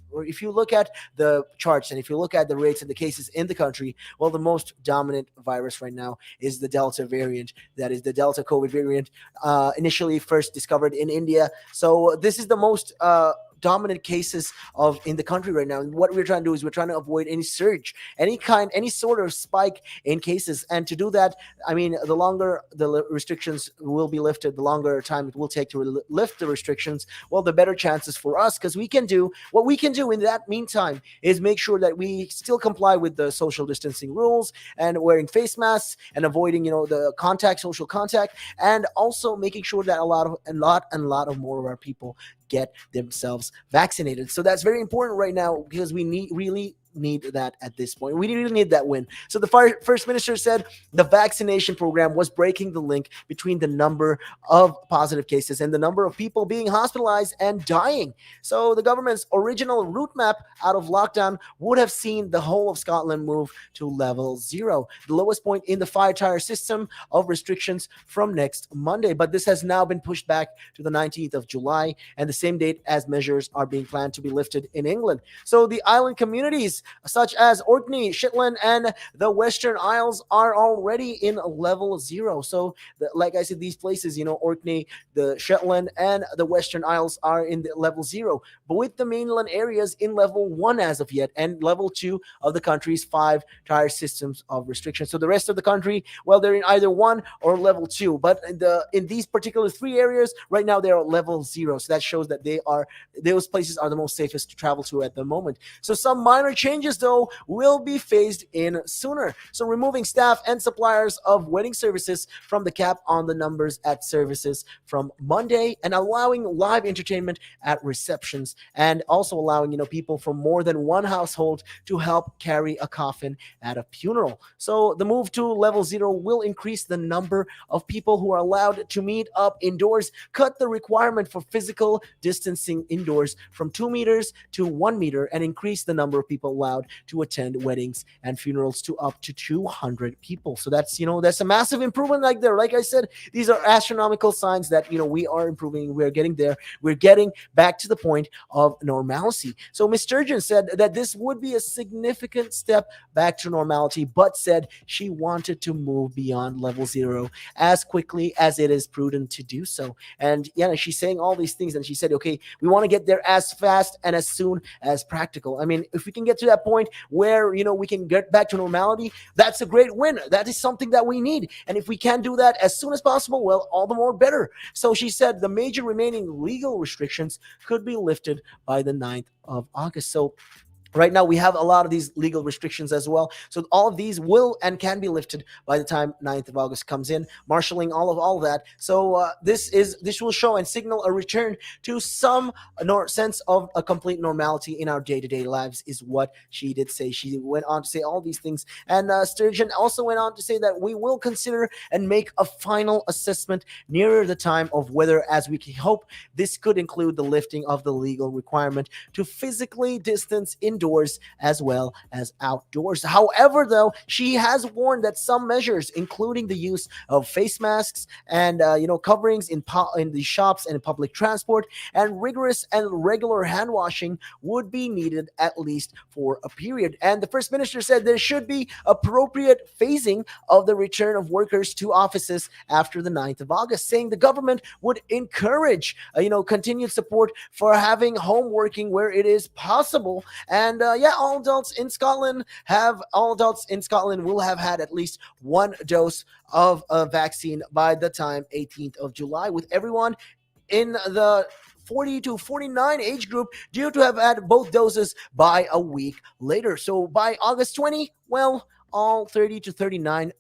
or if you look at the charts and if you look at the rates of the cases in the country, well, the most dominant virus right now is the Delta variant. That is the Delta COVID variant, initially first discovered in India. So this is the most dominant cases of in the country right now. And what we're trying to do is we're trying to avoid any surge, any sort of spike in cases. And to do that, I mean, the longer the restrictions will be lifted, the longer time it will take to lift the restrictions, well, the better chances for us, because what we can do in that meantime is make sure that we still comply with the social distancing rules and wearing face masks and avoiding, the social contact, and also making sure that a lot of more of our people get themselves vaccinated. So that's very important right now because we really need that at this point. We really need that win. So the first minister said the vaccination program was breaking the link between the number of positive cases and the number of people being hospitalized and dying. So the government's original route map out of lockdown would have seen the whole of Scotland move to level 0, the lowest point in the 5-tier system of restrictions from next Monday. But this has now been pushed back to the 19th of July and the same date as measures are being planned to be lifted in England. So the island communities such as Orkney, Shetland, and the Western Isles are already in level 0. So, like I said, these places, Orkney, the Shetland, and the Western Isles are in the level 0. But with the mainland areas in level 1 as of yet, and level 2 of the country's 5-tier systems of restriction. So the rest of the country, well, they're in either 1 or level 2. But in these particular 3 areas, right now they're at level 0. So that shows that those places are the most safest to travel to at the moment. So some minor changes, though, will be phased in sooner. So removing staff and suppliers of wedding services from the cap on the numbers at services from Monday, and allowing live entertainment at receptions, and also allowing people from more than one household to help carry a coffin at a funeral. So the move to level 0 will increase the number of people who are allowed to meet up indoors, cut the requirement for physical distancing indoors from 2 meters to 1 meter, and increase the number of people allowed to attend weddings and funerals to up to 200 people. So that's a massive improvement. Like I said, these are astronomical signs that we are improving. We're getting there. We're getting back to the point of normalcy. So Ms. Sturgeon said that this would be a significant step back to normality, but said she wanted to move beyond level 0 as quickly as it is prudent to do so. And she's saying all these things, and she said, okay, we want to get there as fast and as soon as practical. I mean, if we can get to that point where we can get back to normality, that's a great win. That is something that we need, and if we can do that as soon as possible, well, all the more better. So she said the major remaining legal restrictions could be lifted by the 9th of August. So right now, we have a lot of these legal restrictions as well. So all of these will and can be lifted by the time 9th of August comes in, marshalling all of that. So this will show and signal a return to some sense of a complete normality in our day-to-day lives, is what she did say. She went on to say all these things. And Sturgeon also went on to say that we will consider and make a final assessment nearer the time of whether, as we hope, this could include the lifting of the legal requirement to physically distance indoors as well as outdoors. However, though, she has warned that some measures, including the use of face masks and coverings in the shops and in public transport, and rigorous and regular hand washing, would be needed at least for a period. And the First Minister said there should be appropriate phasing of the return of workers to offices after the 9th of August, saying the government would encourage continued support for having home working where it is possible, and And all adults in Scotland will have had at least one dose of a vaccine by the time 18th of July, with everyone in the 40 to 49 age group due to have had both doses by a week later. So by August 20, well, all 30 to 39,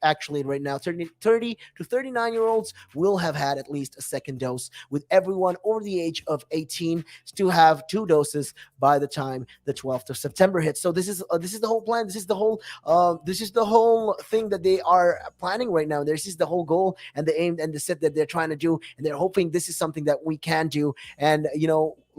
actually right now, 30 to 39-year-olds will have had at least a second dose, with everyone over the age of 18 to have two doses by the time the 12th of September hits. So this is the whole plan. This is the whole thing that they are planning right now. This is the whole goal and the aim and the set that they're trying to do, and they're hoping this is something that we can do. And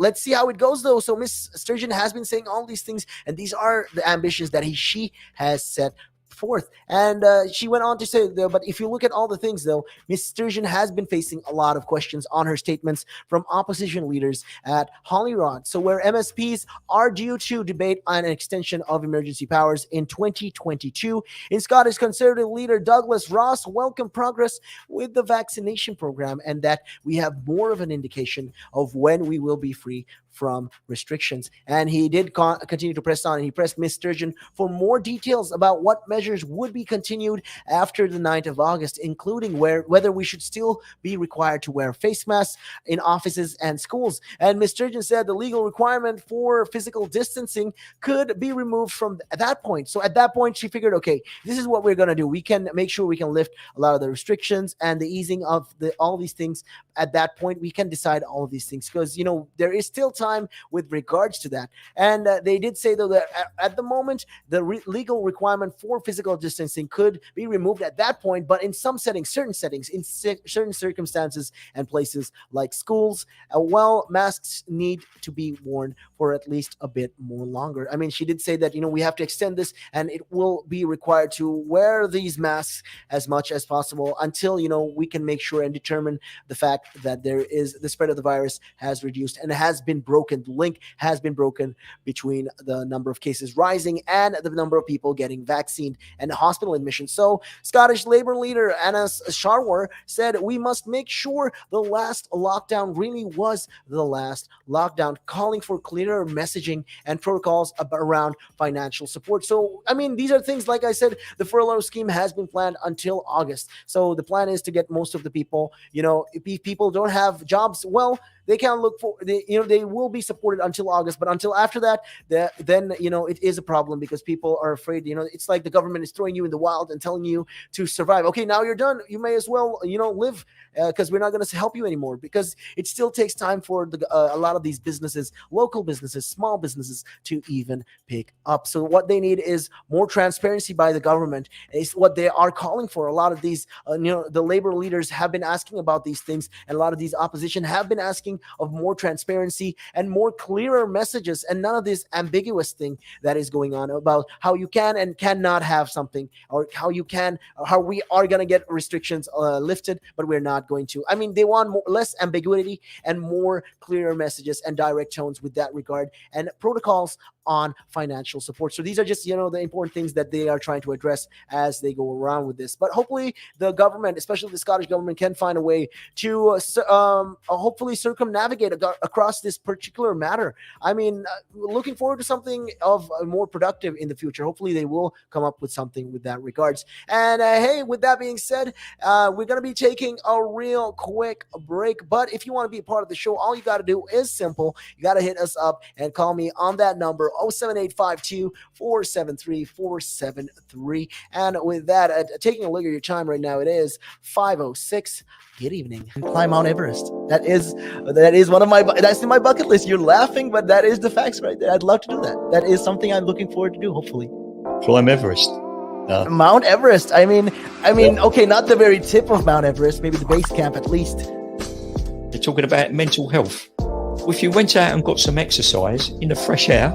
let's see how it goes, though. So Miss Sturgeon has been saying all these things, and these are the ambitions that she has set forth. And she went on to say, though, but if you look at all the things, though, Miss Sturgeon has been facing a lot of questions on her statements from opposition leaders at Holyrood. So where MSPs are due to debate on an extension of emergency powers in 2022, in Scottish Conservative leader Douglas Ross welcomed progress with the vaccination program, and that we have more of an indication of when we will be free from restrictions. And he did continue to press on, and he pressed Miss Sturgeon for more details about what measures would be continued after the 9th of August, including whether we should still be required to wear face masks in offices and schools. And Miss Sturgeon said the legal requirement for physical distancing could be removed from that point. So at that point, she figured, okay, this is what we're going to do. We can make sure we can lift a lot of the restrictions and the easing of all these things. At that point, we can decide all of these things, because, there is still time with regards to that. And they did say, though, that at the moment, the legal requirement for physical distancing could be removed at that point, but in some settings, certain settings, in certain circumstances and places like schools, masks need to be worn for at least a bit more longer. I mean, she did say that, we have to extend this, and it will be required to wear these masks as much as possible until, we can make sure and determine the fact that the spread of the virus has reduced and has been broken. The link has been broken between the number of cases rising and the number of people getting vaccinated and hospital admissions. So Scottish Labour leader Anas Sharwar said we must make sure the last lockdown really was the last lockdown, calling for clearer messaging and protocols around financial support. So, I mean, these are things, like I said, the furlough scheme has been planned until August. So the plan is to get most of the people, if people don't have jobs, well, they can look for, they will be supported until August, but until after that, then, it is a problem, because people are afraid, it's like the government is throwing you in the wild and telling you to survive. Okay, now you're done. You may as well, live, because we're not going to help you anymore, because it still takes time for a lot of these businesses, local businesses, small businesses, to even pick up. So what they need is more transparency by the government. Is what they are calling for. A lot of these, the labor leaders have been asking about these things, and a lot of these opposition have been asking of more transparency and more clearer messages, and none of this ambiguous thing that is going on about how you can and cannot have something, or how we are going to get restrictions lifted, but we're not going to. I mean, they want less ambiguity and more clearer messages and direct tones with that regard, and protocols on financial support. So these are just, the important things that they are trying to address as they go around with this. But hopefully the government, especially the Scottish government, can find a way to hopefully circumnavigate across this particular matter. I mean, looking forward to something of more productive in the future. Hopefully they will come up with something with that regards. And hey, with that being said, we're going to be taking a real quick break. But if you want to be a part of the show, all you got to do is simple. You got to hit us up and call me on that number, 07852 473 473. And with that, taking a look at your time right now, it is 5:06. Good evening. Climb Mount Everest. That is one of that's in my bucket list. You're laughing, but that is the facts right there. I'd love to do that. That is something I'm looking forward to do, hopefully. Climb Everest. Mount Everest. I mean, okay, not the very tip of Mount Everest, maybe the base camp at least. They're talking about mental health. Well, if you went out and got some exercise in the fresh air,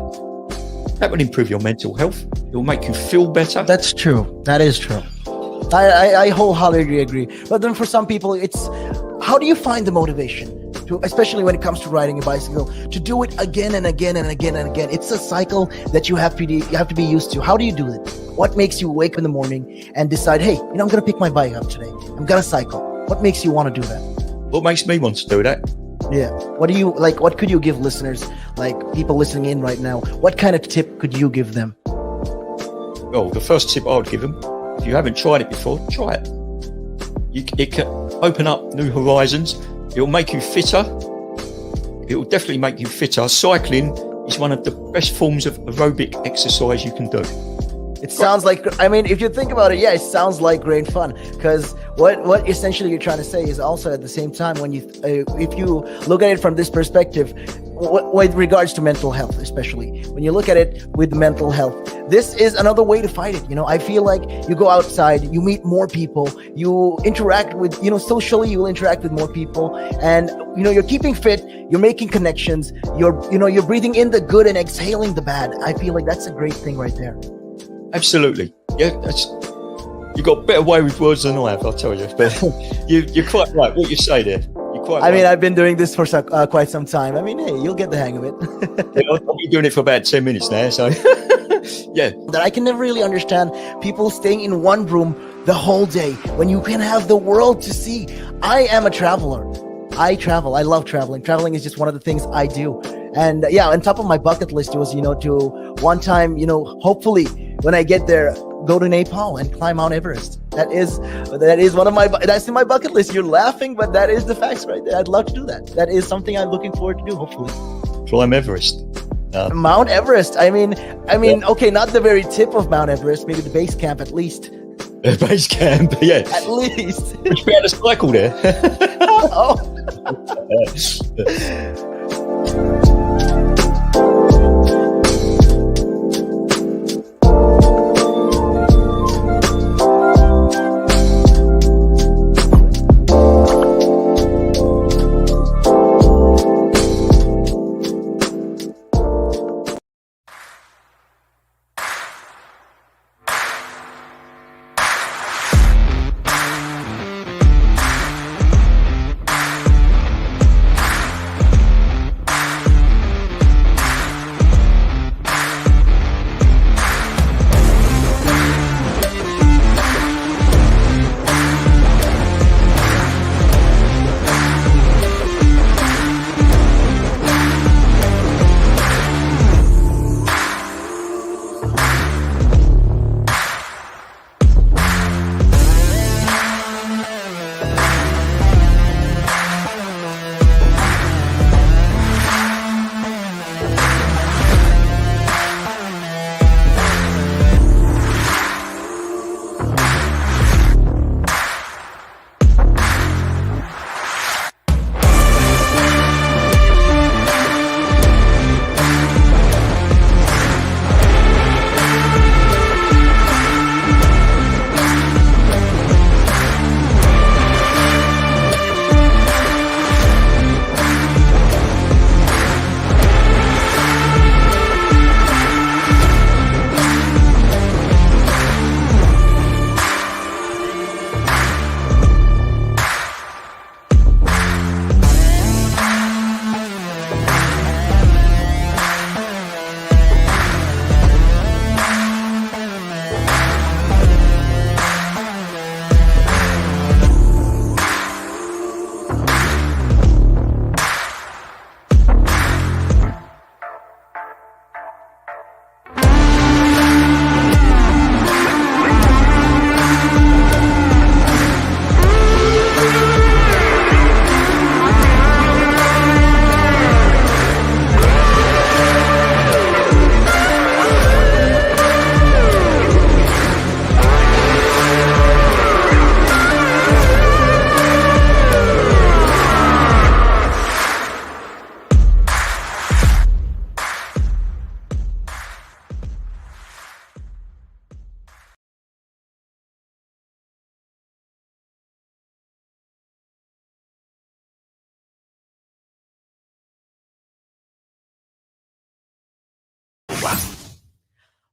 that would improve your mental health. It will make you feel better. That's true. That is true. I wholeheartedly agree. But then for some people, it's how do you find the motivation to, especially when it comes to riding a bicycle, to do it again and again and again and again? It's a cycle that you have to be used to. How do you do it? What makes you wake up in the morning and decide, hey, I'm going to pick my bike up today. I'm going to cycle. What makes you want to do that? What makes me want to do that Yeah. What do you like? What could you give listeners, like people listening in right now? What kind of tip could you give them? Well, the first tip I would give them, if you haven't tried it before, try it. It can open up new horizons. It'll make you fitter. It will definitely make you fitter. Cycling is one of the best forms of aerobic exercise you can do. It sounds like, I mean, if you think about it, yeah, it sounds like great fun. Because what essentially you're trying to say is also at the same time, when you, if you look at it from this perspective, with regards to mental health, especially when you look at it with mental health, this is another way to fight it. I feel like you go outside, you meet more people, you interact with, socially, you will interact with more people, and you're keeping fit, you're making connections, you're breathing in the good and exhaling the bad. I feel like that's a great thing right there. Absolutely. Yeah, you got a better way with words than I have, I'll tell you. But you're quite right. What you say there. You're quite right. I mean, I've been doing this for quite some time. I mean, hey, you'll get the hang of it. I've been doing it for about 10 minutes now, so yeah. That I can never really understand people staying in one room the whole day when you can have the world to see. I am a traveler. I travel. I love traveling. Traveling is just one of the things I do. And yeah, on top of my bucket list was, to one time, hopefully when I get there, go to Nepal and climb Mount Everest. That is one of that's in my bucket list. You're laughing, but that is the facts right there. I'd love to do that. That is something I'm looking forward to do, hopefully. Climb Everest. Mount Everest. I mean, okay, not the very tip of Mount Everest, maybe the base camp at least. Base camp, yeah. At least. Would you be able to cycle there? Oh.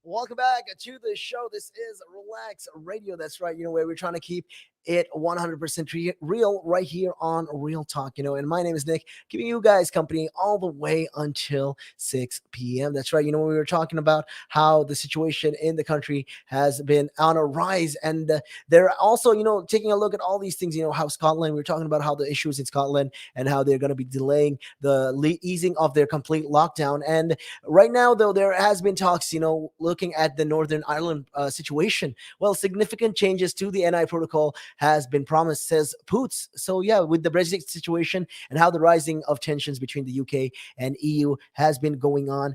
Welcome back to the show. This is Relax Radio. That's right. Where we're trying to keep it 100% real right here on Real Talk. And my name is Nick, giving you guys company all the way until 6 p.m. That's right. We were talking about how the situation in the country has been on a rise, and they're also, taking a look at all these things. How Scotland, we were talking about how the issues in Scotland and how they're going to be delaying the easing of their complete lockdown. And right now, though, there has been talks, looking at the Northern Ireland situation. Well, significant changes to the NI protocol has been promised, says Poots. So yeah, with the Brexit situation and how the rising of tensions between the UK and EU has been going on,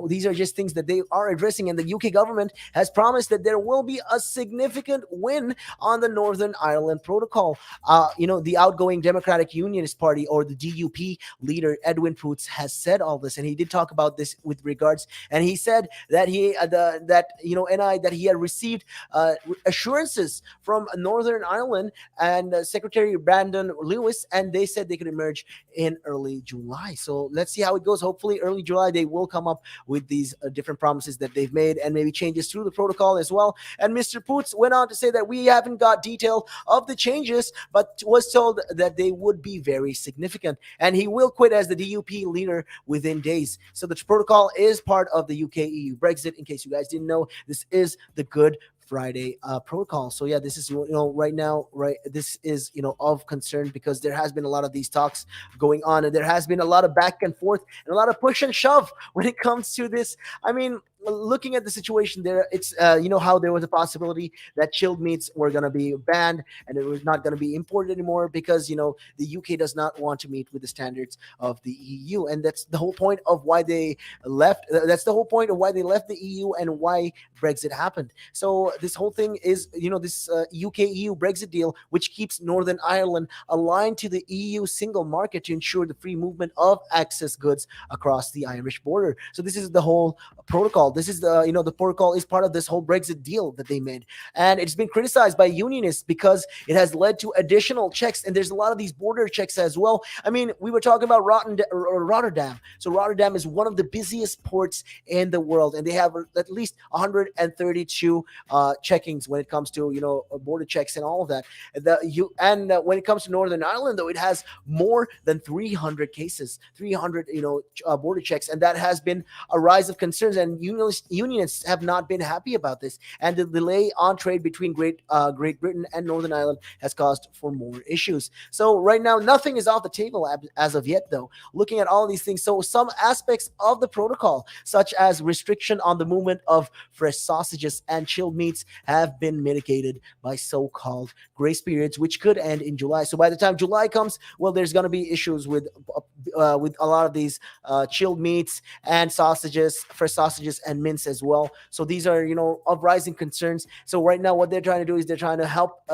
these are just things that they are addressing. And the UK government has promised that there will be a significant win on the Northern Ireland protocol. The outgoing Democratic Unionist Party, or the DUP leader, Edwin Poots, has said all this, and he did talk about this with regards, and he said that that he had received assurances from Northern Ireland and Secretary Brandon Lewis, and they said they could emerge in early July. So let's see how it goes. Hopefully, early July they will come up with these different promises that they've made, and maybe changes through the protocol as well. And Mr. Poots went on to say that we haven't got detail of the changes, but was told that they would be very significant, and he will quit as the DUP leader within days. So the protocol is part of the UK EU Brexit. In case you guys didn't know, this is the Good Friday protocol. So yeah, this is right now, right, this is of concern, because there has been a lot of these talks going on, and there has been a lot of back and forth and a lot of push and shove when it comes to this. I mean, looking at the situation there, it's how there was a possibility that chilled meats were going to be banned and it was not going to be imported anymore, because the UK does not want to meet with the standards of the EU, and that's the whole point of why they left. That's the whole point of why they left the EU and why Brexit happened. So this whole thing is this UK EU Brexit deal, which keeps Northern Ireland aligned to the EU single market to ensure the free movement of access goods across the Irish border. So this is the whole protocol. This is the protocol is part of this whole Brexit deal that they made, and it's been criticized by unionists because it has led to additional checks, and there's a lot of these border checks as well. I mean, we were talking about Rotterdam. So Rotterdam is one of the busiest ports in the world, and they have at least 132 checkings when it comes to border checks and all of that. When it comes to Northern Ireland, though, it has more than 300 cases, 300 border checks, and that has been a rise of concerns, and unionists have not been happy about this, and the delay on trade between Great Britain and Northern Ireland has caused for more issues. So right now, nothing is off the table as of yet, though. Looking at all these things, so some aspects of the protocol, such as restriction on the movement of fresh sausages and chilled meats, have been mitigated by so-called grace periods, which could end in July. So by the time July comes, well, there's going to be issues with a lot of these chilled meats and fresh sausages and mince as well. So these are of rising concerns. So right now, what they're trying to do is they're trying to help.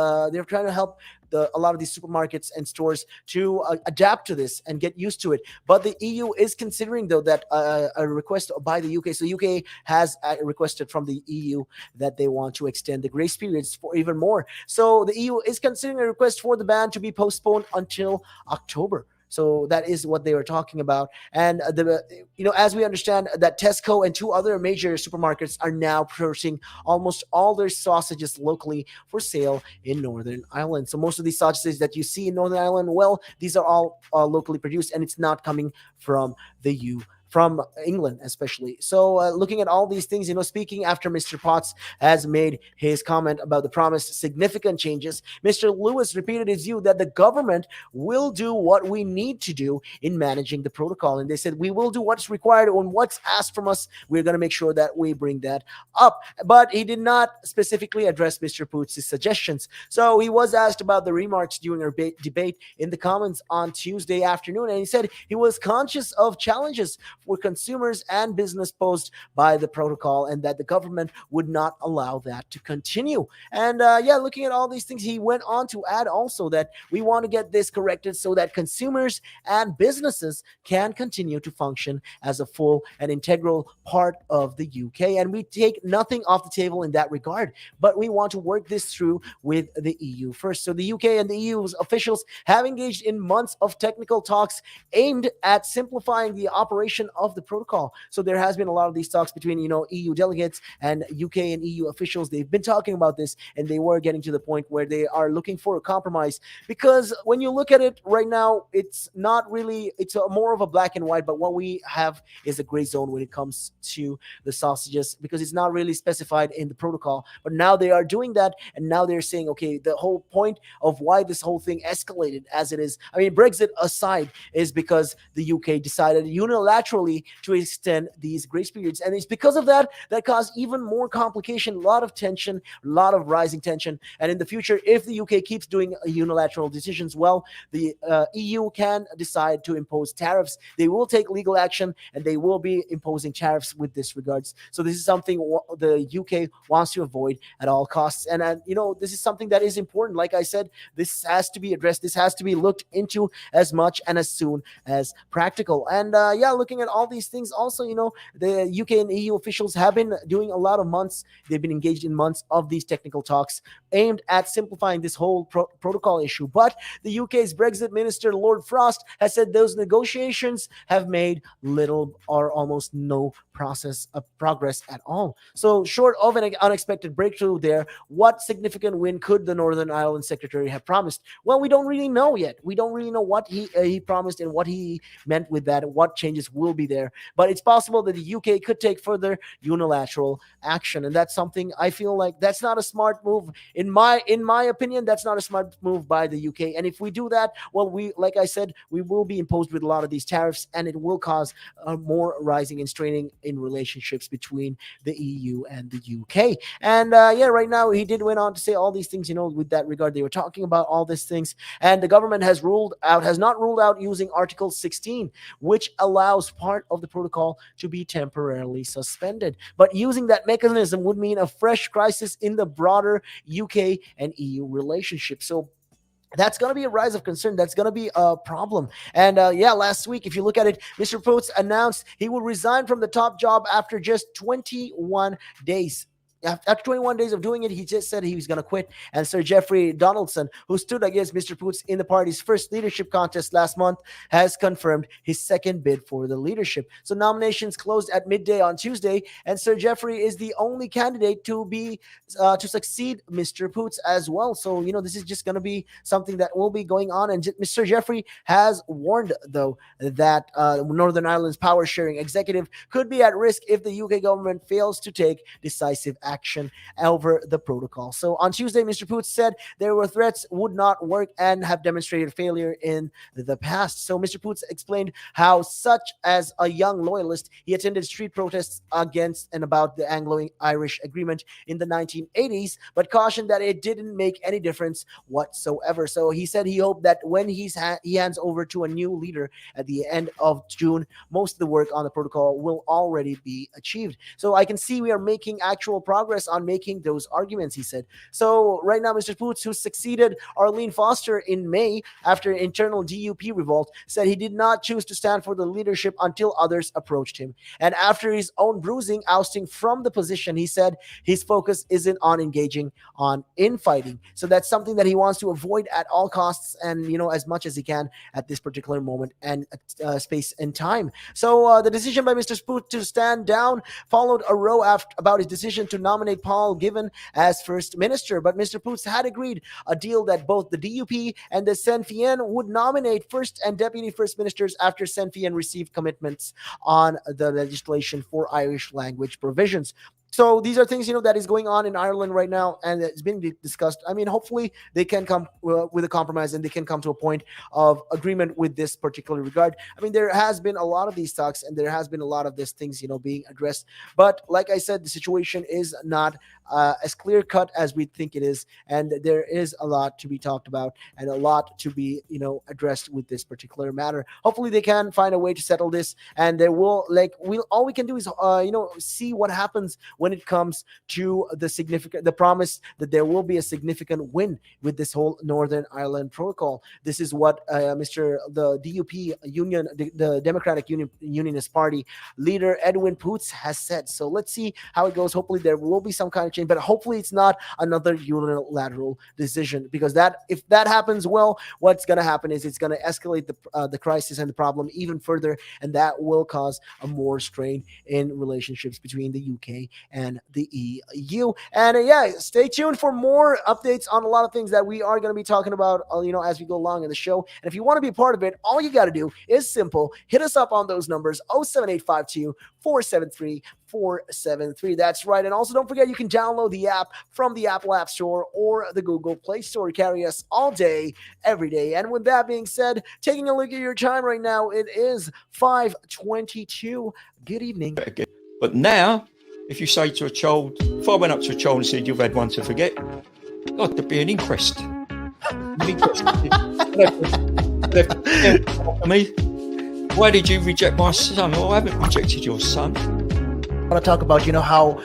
A lot of these supermarkets and stores to adapt to this and get used to it. But the EU is considering, though, that a request by the UK. So UK has requested from the EU that they want to extend the grace periods for even more. So the EU is considering a request for the ban to be postponed until October. So that is what they were talking about. And as we understand, that Tesco and two other major supermarkets are now purchasing almost all their sausages locally for sale in Northern Ireland. So most of these sausages that you see in Northern Ireland, well, these are all locally produced, and it's not coming from from England, especially. So looking at all these things, speaking after Mr. Potts has made his comment about the promised significant changes, Mr. Lewis repeated his view that the government will do what we need to do in managing the protocol. And they said, we will do what's required and what's asked from us. We're going to make sure that we bring that up. But he did not specifically address Mr. Poots' suggestions. So he was asked about the remarks during our debate in the Commons on Tuesday afternoon. And he said he was conscious of challenges for consumers and business posed by the protocol, and that the government would not allow that to continue. And looking at all these things, he went on to add also that we want to get this corrected so that consumers and businesses can continue to function as a full and integral part of the UK. And we take nothing off the table in that regard, but we want to work this through with the EU first. So the UK and the EU's officials have engaged in months of technical talks aimed at simplifying the operation extension of the protocol. So there has been a lot of these talks between EU delegates and UK and EU officials. They've been talking about this, and they were getting to the point where they are looking for a compromise, because when you look at it right now, it's not really, it's more of a black and white, but what we have is a gray zone when it comes to the sausages, because it's not really specified in the protocol. But now they are doing that, and now they're saying, okay, the whole point of why this whole thing escalated as it is, I mean, Brexit aside, is because the UK decided unilaterally to extend these grace periods, and it's because of that that caused even more complication, a lot of tension, a lot of rising tension. And in the future, if the UK keeps doing unilateral decisions, well, the EU can decide to impose tariffs. They will take legal action, and they will be imposing tariffs with this regards. So this is something the UK wants to avoid at all costs. And this is something that is important. Like I said, this has to be addressed. This has to be looked into as much and as soon as practical. And looking at all these things, also, the UK and EU officials have been doing a lot of months. They've been engaged in months of these technical talks aimed at simplifying this whole protocol issue. But the UK's Brexit minister, Lord Frost, has said those negotiations have made little or almost no progress at all. So short of an unexpected breakthrough there, what significant win could the Northern Ireland secretary have promised? Well, we don't really know yet. We don't really know what he promised and what he meant with that, and what changes will be there. But it's possible that the UK could take further unilateral action, and that's something I feel like that's not a smart move. In my opinion, that's not a smart move by the UK. And if we do that, well, like I said, we will be imposed with a lot of these tariffs, and it will cause more rising and straining in relationships between the EU and the UK. And right now he did went on to say all these things, with that regard. They were talking about all these things, and the government has not ruled out using Article 16, which allows part of the protocol to be temporarily suspended. But using that mechanism would mean a fresh crisis in the broader UK and EU relationship. So that's going to be a rise of concern. That's going to be a problem. And last week, if you look at it, Mr. Potes announced he will resign from the top job after just 21 days. After 21 days of doing it, he just said he was going to quit. And Sir Geoffrey Donaldson, who stood against Mr. Poots in the party's first leadership contest last month, has confirmed his second bid for the leadership. So nominations closed at midday on Tuesday, and Sir Geoffrey is the only candidate to succeed Mr. Poots as well. So, this is just going to be something that will be going on. And Mr. Geoffrey has warned, though, that Northern Ireland's power-sharing executive could be at risk if the UK government fails to take decisive action over the protocol. So on Tuesday, Mr. Poots said there were threats would not work and have demonstrated failure in the past. So Mr. Poots explained how, such as a young loyalist, he attended street protests against and about the Anglo-Irish agreement in the 1980s, but cautioned that it didn't make any difference whatsoever. So he said he hoped that when he hands over to a new leader at the end of June, most of the work on the protocol will already be achieved. So I can see we are making actual progress on making those arguments, he said. So right now, Mr. Poots, who succeeded Arlene Foster in May after an internal DUP revolt, said he did not choose to stand for the leadership until others approached him. And after his own bruising ousting from the position, he said his focus isn't on engaging on infighting. So that's something that he wants to avoid at all costs, and as much as he can at this particular moment and space and time. So the decision by Mr. Poots to stand down followed a row about his decision to nominate Paul Given as first minister. But Mr. Poots had agreed a deal that both the DUP and the Sinn Féin would nominate first and deputy first ministers after Sinn Féin received commitments on the legislation for Irish language provisions. So these are things, that is going on in Ireland right now, and it's been discussed. I mean, hopefully they can come with a compromise, and they can come to a point of agreement with this particular regard. I mean, there has been a lot of these talks, and there has been a lot of these things, being addressed. But like I said, the situation is not as clear cut as we think it is, and there is a lot to be talked about and a lot to be, addressed with this particular matter. Hopefully they can find a way to settle this, and there will all we can do is, see what happens when it comes to the promise that there will be a significant win with this whole Northern Ireland Protocol. This is what the DUP Union, the Democratic Unionist Party leader Edwin Poots has said. So let's see how it goes. Hopefully there will be some kind of change, but hopefully it's not another unilateral decision, because if that happens, well, what's going to happen is it's going to escalate the crisis and the problem even further, and that will cause a more strain in relationships between the UK and the EU. And stay tuned for more updates on a lot of things that we are going to be talking about, as we go along in the show. And if you want to be a part of it, all you got to do is simple. Hit us up on those numbers, 07852 473 473. That's right. And also don't forget, you can download the app from the Apple App Store or the Google Play Store. Carry us all day, every day. And with that being said, taking a look at your time right now, it is 5:22. Good evening. But now, if you say to a child, if I went up to a child and said, you've had one to forget, God, there'd be an inquest. Me, why did you reject my son? Oh, I haven't rejected your son. I want to talk about, how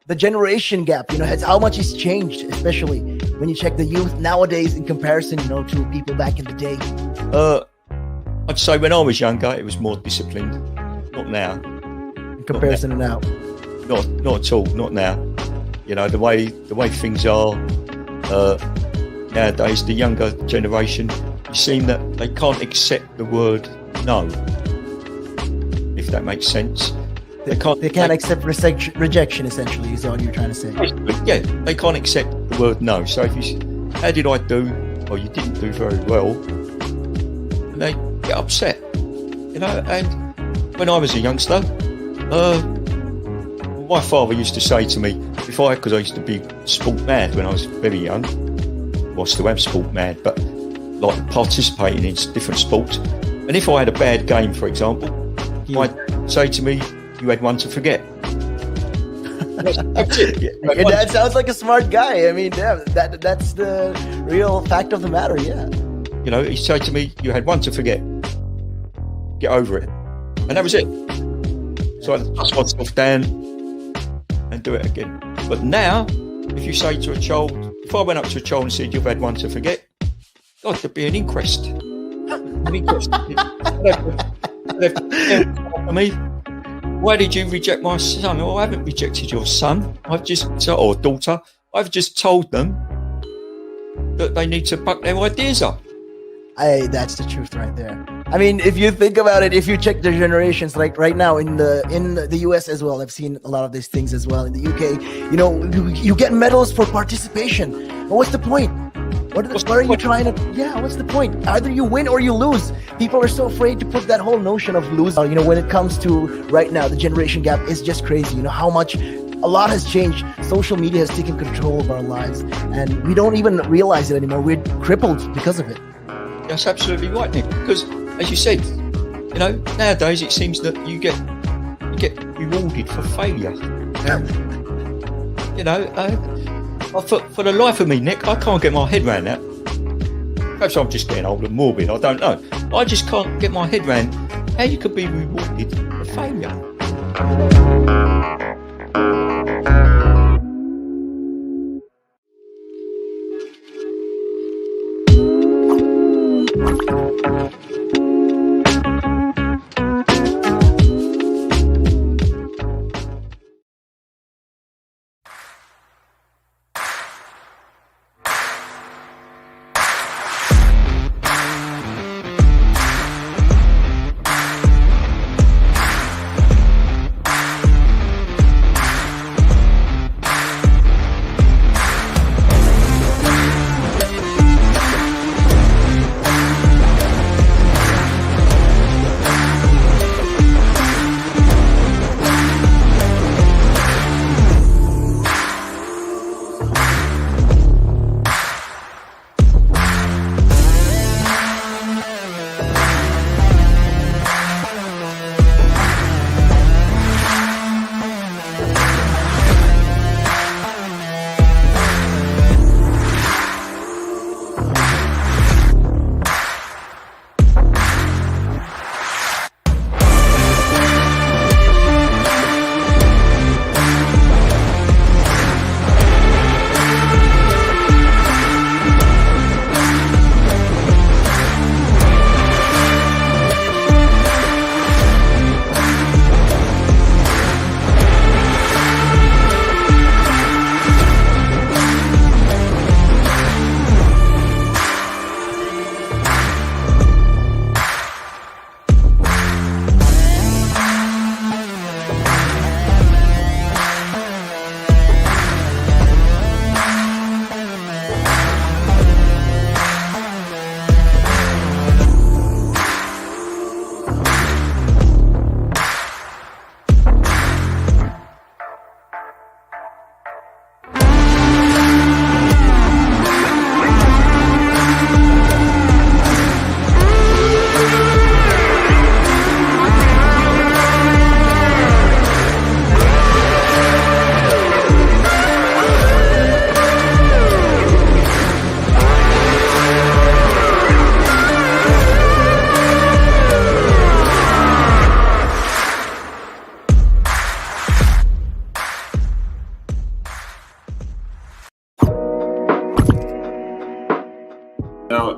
the generation gap, how much has changed, especially when you check the youth nowadays in comparison, to people back in the day. I'd say when I was younger, it was more disciplined. Not now. In comparison to now. Not at all. Not now. The way things are nowadays, the younger generation, you seem that they can't accept the word no. If that makes sense. They can't accept rejection, essentially, is all you're trying to say. Yeah, they can't accept the word no. So if you how did I do? Or you didn't do very well, and they get upset. And when I was a youngster, my father used to say to me, because I used to be sport mad when I was very young. Well, I still am sport mad, but like participating in different sports. And if I had a bad game, for example, I'd say to me, you had one to forget. That's it. Your dad sounds like a smart guy. I mean, that's the real fact of the matter, yeah. He'd say to me, you had one to forget. Get over it. And that was it. So I'd dust myself down and do it again. But now, if you say to a child, if I went up to a child and said, you've had one to forget, God, there'd be an inquest. An inquest. Me, why did you reject my son? Oh, I haven't rejected your son. Or daughter. I've just told them that they need to buck their ideas up. That's the truth right there. I mean, if you think about it, if you check the generations, like right now in the US as well, I've seen a lot of these things as well in the UK. You get medals for participation. But what's the point? What are you trying to? Yeah, what's the point? Either you win or you lose. People are so afraid to put that whole notion of losing. When it comes to right now, the generation gap is just crazy. How much a lot has changed. Social media has taken control of our lives, and we don't even realize it anymore. We're crippled because of it. That's absolutely right, Nick. Because as you said, nowadays it seems that you get rewarded for failure. For the life of me, Nick, I can't get my head around that. Perhaps I'm just getting old and morbid, I don't know. I just can't get my head around how you could be rewarded for failure.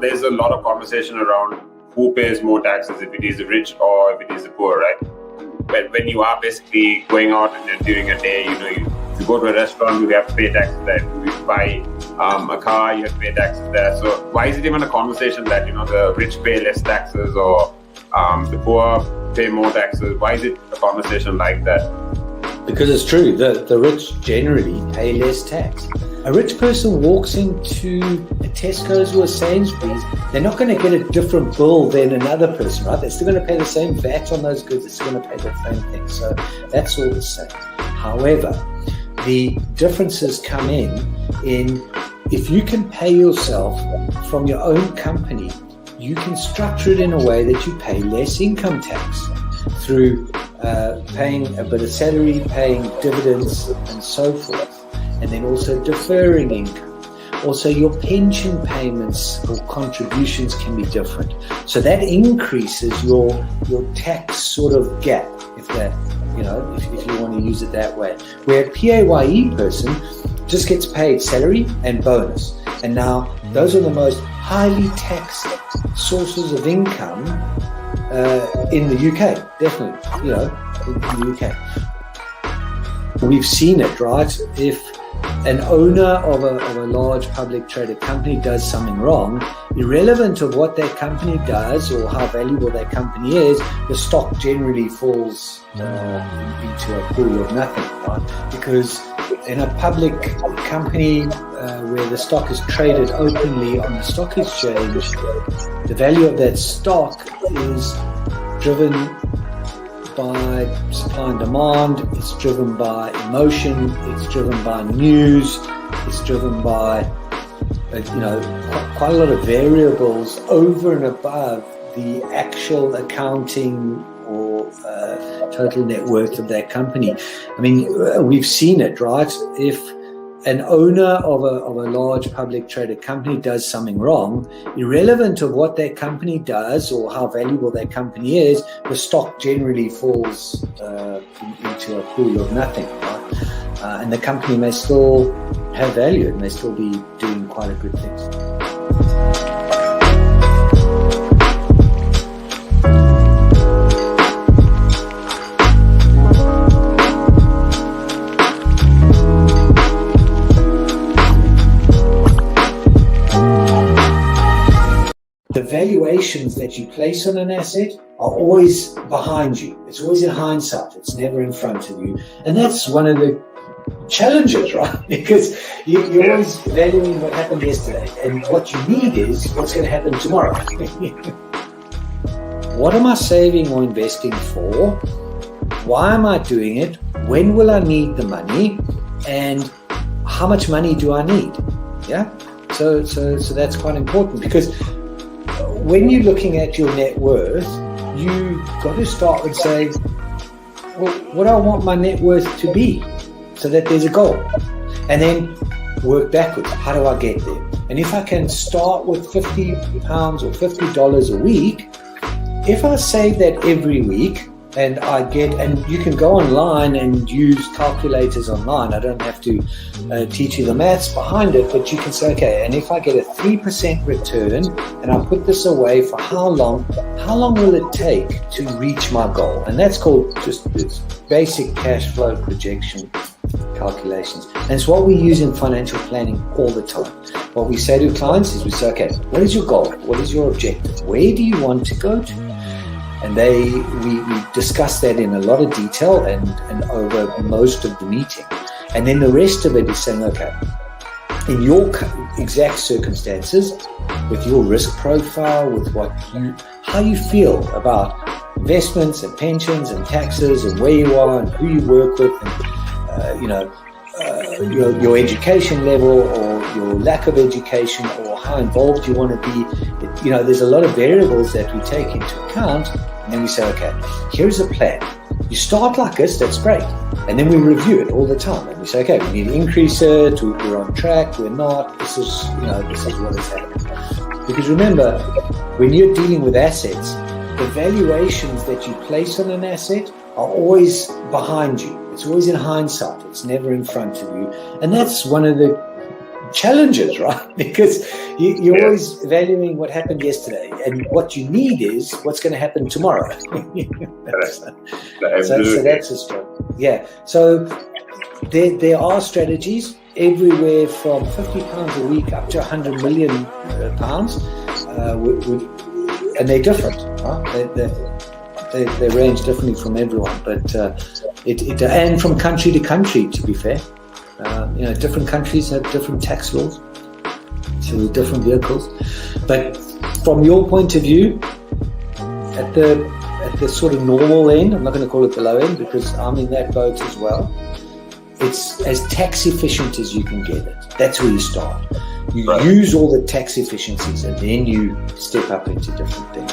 there's a lot of conversation around who pays more taxes, if it is the rich or if it is the poor, right? But when you are basically going out and during a day, if you go to a restaurant, you have to pay taxes there. If you buy a car, you have to pay taxes there. So why is it even a conversation that, the rich pay less taxes or the poor pay more taxes? Why is it a conversation like that? Because it's true, the rich generally pay less tax. A rich person walks into a Tesco's or a Sainsbury's, they're not going to get a different bill than another person, right? They're still going to pay the same VAT on those goods, they're still going to pay the same thing. So that's all the same. However, the differences come in if you can pay yourself from your own company, you can structure it in a way that you pay less income tax through paying a bit of salary, paying dividends and so forth, and then also deferring income. Also, your pension payments or contributions can be different. So that increases your tax sort of gap, if you want to use it that way. Where a PAYE person just gets paid salary and bonus. And now those are the most highly taxed sources of income in the UK, definitely, in the UK. We've seen it, right? If an owner of a large public traded company does something wrong, irrelevant of what that company does or how valuable that company is, the stock generally falls into a pool of nothing, right? Because in a public company where the stock is traded openly on the stock exchange, the value of that stock is driven by supply and demand, it's driven by emotion, it's driven by news, it's driven by quite a lot of variables over and above the actual accounting or total net worth of that company. I mean, we've seen it, right? If an owner of a large public traded company does something wrong, irrelevant of what that company does or how valuable that company is, the stock generally falls into a pool of nothing, right? And the company may still have value, it may still be doing quite a good things. The valuations that you place on an asset are always behind you. It's always in hindsight. It's never in front of you. And that's one of the challenges, right? Because you're always valuing what happened yesterday. And what you need is what's going to happen tomorrow. What am I saving or investing for? Why am I doing it? When will I need the money? And how much money do I need? Yeah. So that's quite important, because when you're looking at your net worth, you've got to start and say, well, what do I want my net worth to be, so that there's a goal, and then work backwards. How do I get there? And if I can start with £50 or $50 a week, if I save that every week, and you can go online and use calculators online. I don't have to teach you the maths behind it, but you can say, okay, and if I get a 3% return and I put this away for how long will it take to reach my goal? And that's called just this basic cash flow projection calculations. And it's what we use in financial planning all the time. What we say to clients is we say, okay, what is your goal? What is your objective? Where do you want to go to? And we discuss that in a lot of detail and over most of the meeting. And then the rest of it is saying, okay, in your exact circumstances, with your risk profile, with how you feel about investments and pensions and taxes and where you are and who you work with, and your education level or your lack of education or how involved you want to be. There's a lot of variables that we take into account. And then we say, okay, here's a plan. You start like this, that's great. And then we review it all the time. And we say, okay, we need to increase it, we're on track, we're not, this is what is happening. Because remember, when you're dealing with assets, the valuations that you place on an asset are always behind you. It's always in hindsight. It's never in front of you. And that's one of the challenges, right? Because you're always valuing what happened yesterday, and what you need is what's going to happen tomorrow. So that's a struggle. Yeah. So there are strategies everywhere from £50 a week up to £100 million pounds, and they're different. Right? They range differently from everyone, but and from country to country. To be fair, different countries have different tax laws, so different vehicles. But from your point of view, at the sort of normal end, I'm not going to call it the low end because I'm in that boat as well. It's as tax efficient as you can get it. That's where you start. You use all the tax efficiencies, and then you step up into different things.